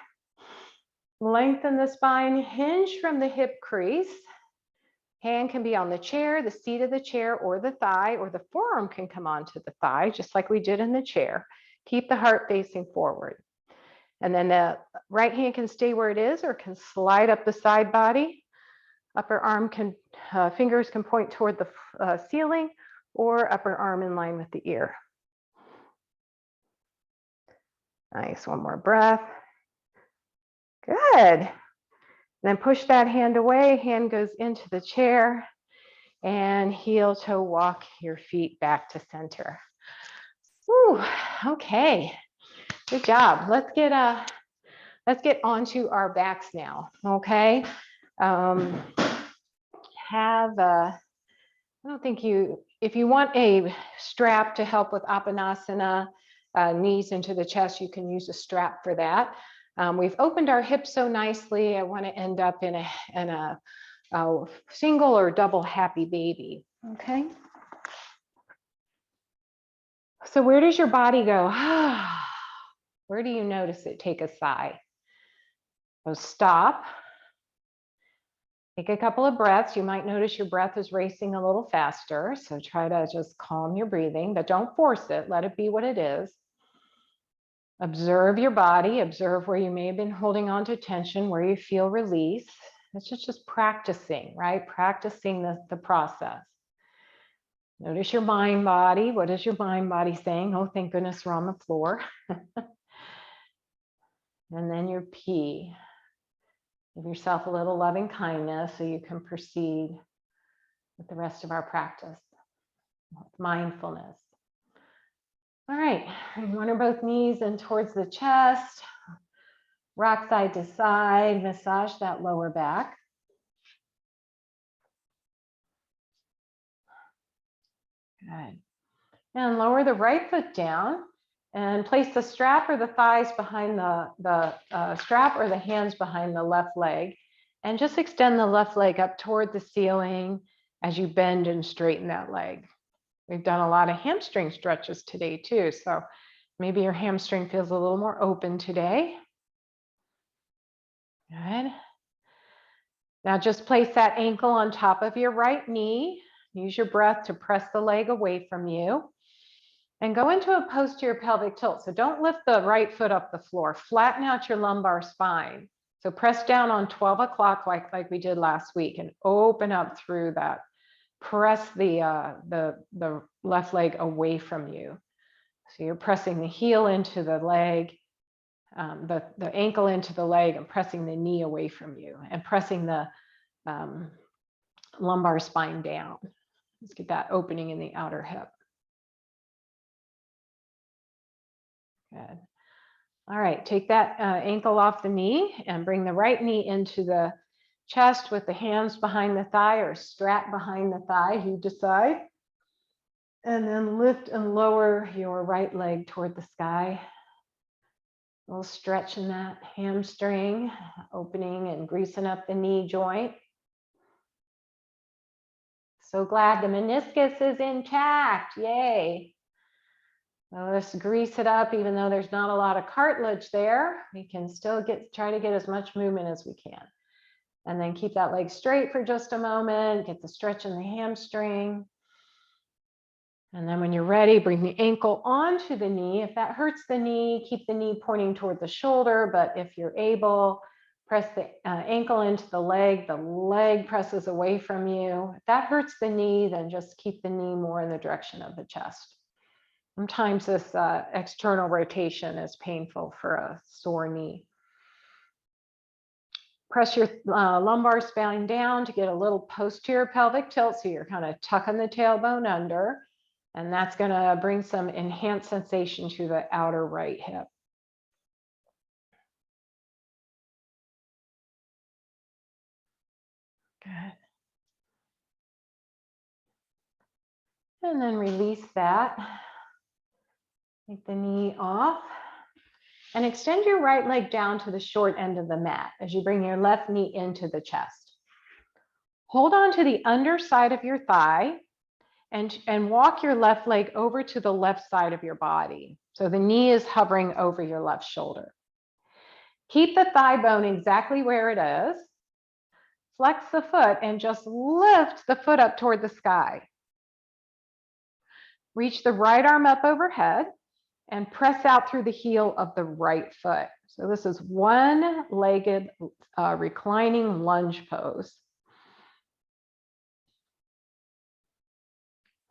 Lengthen the spine, hinge from the hip crease. Hand can be on the chair, the seat of the chair, or the thigh, or the forearm can come onto the thigh, just like we did in the chair. Keep the heart facing forward. And then the right hand can stay where it is or can slide up the side body. Upper arm can, fingers can point toward the ceiling, or upper arm in line with the ear. Nice, one more breath. Good. Then push that hand away, hand goes into the chair, and heel toe walk your feet back to center. Whew, okay, good job. Let's get onto our backs now, okay? I don't think if you want a strap to help with Apanasana, knees into the chest, you can use a strap for that. We've opened our hips so nicely. I want to end up in a single or double happy baby, okay? So where does your body go? Where do you notice it? Take a sigh. So stop. Take a couple of breaths. You might notice your breath is racing a little faster. So try to just calm your breathing, but don't force it. Let it be what it is. Observe your body. Observe where you may have been holding on to tension, where you feel release. It's just practicing, right? Practicing the process. Notice your mind body. What is your mind body saying? Oh, thank goodness we're on the floor. And then your P. Give yourself a little loving kindness so you can proceed with the rest of our practice. Mindfulness. All right, one or both knees in towards the chest. Rock side to side, massage that lower back. Good. And lower the right foot down and place the strap or the thighs behind the strap or the hands behind the left leg. And just extend the left leg up toward the ceiling as you bend and straighten that leg. We've done a lot of hamstring stretches today too. So maybe your hamstring feels a little more open today. Good. Now just place that ankle on top of your right knee. Use your breath to press the leg away from you. And go into a posterior pelvic tilt. So don't lift the right foot up the floor. Flatten out your lumbar spine. So press down on 12 o'clock like we did last week and open up through that. Press the left leg away from you. So you're pressing the heel into the leg, the ankle into the leg, and pressing the knee away from you, and pressing the lumbar spine down. Let's get that opening in the outer hip. Good. All right, take that ankle off the knee and bring the right knee into the chest with the hands behind the thigh or strap behind the thigh, you decide. And then lift and lower your right leg toward the sky. A little stretch in that hamstring, opening and greasing up the knee joint. So glad the meniscus is intact, yay. So let's grease it up, even though there's not a lot of cartilage there. We can still try to get as much movement as we can. And then keep that leg straight for just a moment, get the stretch in the hamstring. And then when you're ready, bring the ankle onto the knee. If that hurts the knee, keep the knee pointing toward the shoulder, but if you're able, press the ankle into the leg presses away from you. If that hurts the knee, then just keep the knee more in the direction of the chest. Sometimes this external rotation is painful for a sore knee. Press your lumbar spine down to get a little posterior pelvic tilt. So you're kind of tucking the tailbone under, and that's going to bring some enhanced sensation to the outer right hip. Good. And then release that. Take the knee off and extend your right leg down to the short end of the mat as you bring your left knee into the chest. Hold on to the underside of your thigh and walk your left leg over to the left side of your body. So the knee is hovering over your left shoulder. Keep the thigh bone exactly where it is. Flex the foot and just lift the foot up toward the sky. Reach the right arm up overhead and press out through the heel of the right foot. So this is one-legged reclining lunge pose.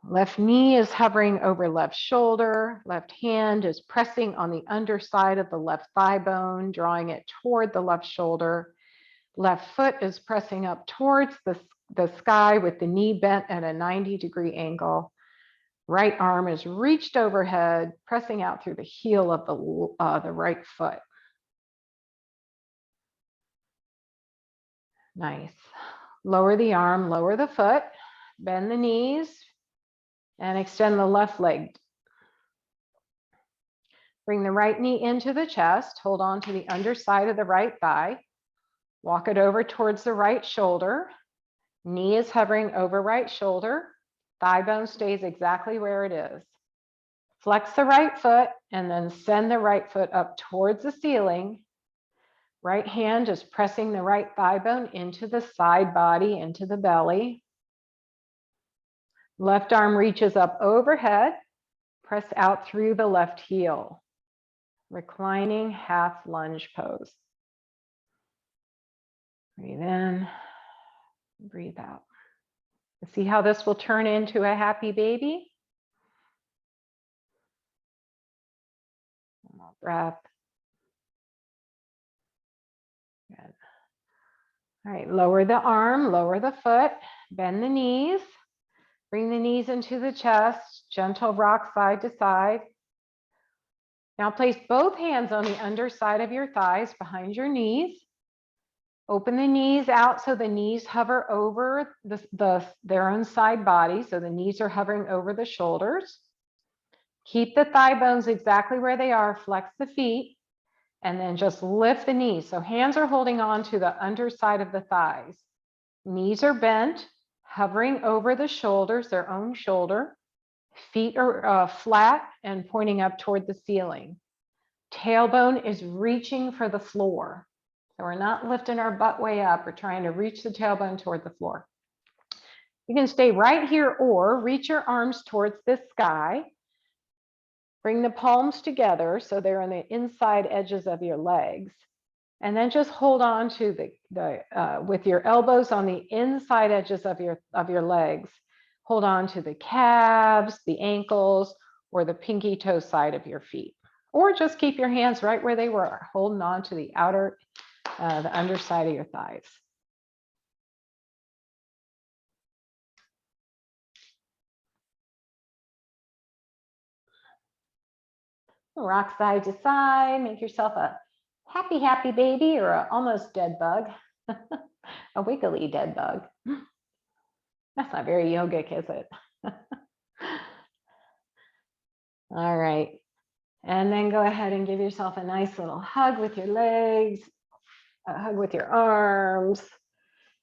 Left knee is hovering over left shoulder. Left hand is pressing on the underside of the left thigh bone, drawing it toward the left shoulder. Left foot is pressing up towards the sky with the knee bent at a 90-degree angle. Right arm is reached overhead, pressing out through the heel of the right foot. Nice. Lower the arm, lower the foot, bend the knees, and extend the left leg. Bring the right knee into the chest, hold on to the underside of the right thigh. Walk it over towards the right shoulder. Knee is hovering over right shoulder. Thigh bone stays exactly where it is. Flex the right foot and then send the right foot up towards the ceiling. Right hand is pressing the right thigh bone into the side body, into the belly. Left arm reaches up overhead. Press out through the left heel. Reclining half lunge pose. Breathe in, breathe out. See how this will turn into a happy baby? One more breath. Good. All right, lower the arm, lower the foot, bend the knees, bring the knees into the chest, gentle rock side to side. Now place both hands on the underside of your thighs behind your knees. Open the knees out so the knees hover over their own side body. So the knees are hovering over the shoulders. Keep the thigh bones exactly where they are. Flex the feet and then just lift the knees. So hands are holding on to the underside of the thighs. Knees are bent, hovering over the shoulders, their own shoulder. Feet are flat and pointing up toward the ceiling. Tailbone is reaching for the floor. So we're not lifting our butt way up. We're trying to reach the tailbone toward the floor. You can stay right here or reach your arms towards the sky. Bring the palms together so they're on the inside edges of your legs. And then just hold on to with your elbows on the inside edges of your legs. Hold on to the calves, the ankles, or the pinky toe side of your feet. Or just keep your hands right where they were, holding on to the underside of your thighs. Rock side to side, make yourself a happy, happy baby or an almost dead bug, a wiggly dead bug. That's not very yogic, is it? All right. And then go ahead and give yourself a nice little hug with your legs, a hug with your arms.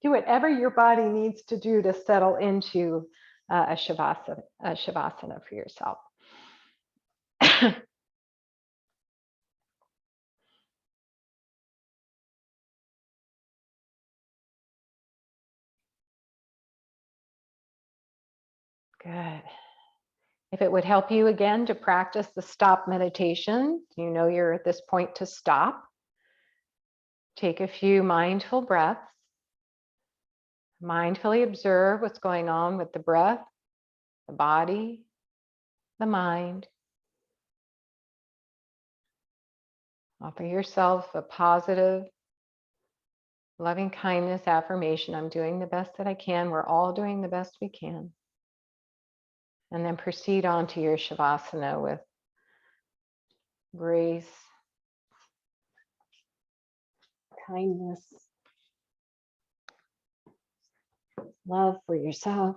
Do whatever your body needs to do to settle into a shavasana for yourself. Good. If it would help you again to practice the stop meditation, you know you're at this point to stop. Take a few mindful breaths. Mindfully observe what's going on with the breath, the body, the mind. Offer yourself a positive, loving kindness affirmation. I'm doing the best that I can. We're all doing the best we can. And then proceed on to your shavasana with grace, kindness, love for yourself.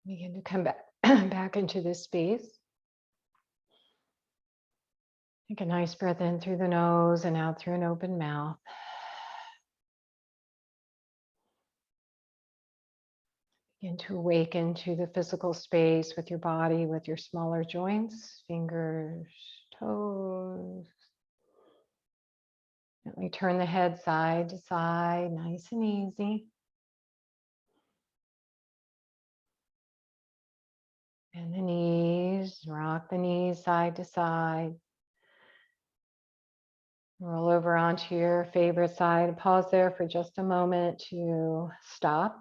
Begin to come back, back into this space. Take a nice breath in through the nose and out through an open mouth. Begin to awaken to the physical space with your body, with your smaller joints, fingers, toes. Gently turn the head side to side, nice and easy. And the knees, rock the knees side to side. Roll over onto your favorite side. Pause there for just a moment to stop.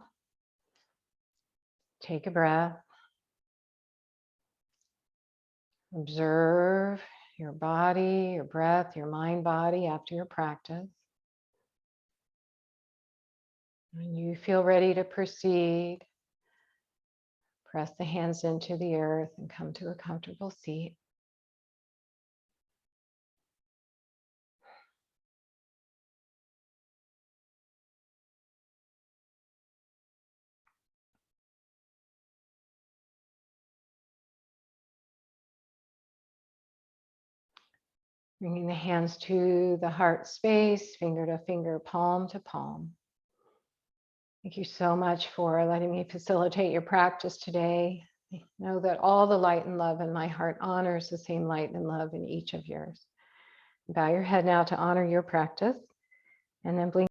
Take a breath. Observe your body, your breath, your mind, body after your practice. When you feel ready to proceed, press the hands into the earth and come to a comfortable seat. Bringing the hands to the heart space, finger to finger, palm to palm. Thank you so much for letting me facilitate your practice today. Know that all the light and love in my heart honors the same light and love in each of yours. Bow your head now to honor your practice, and then blink.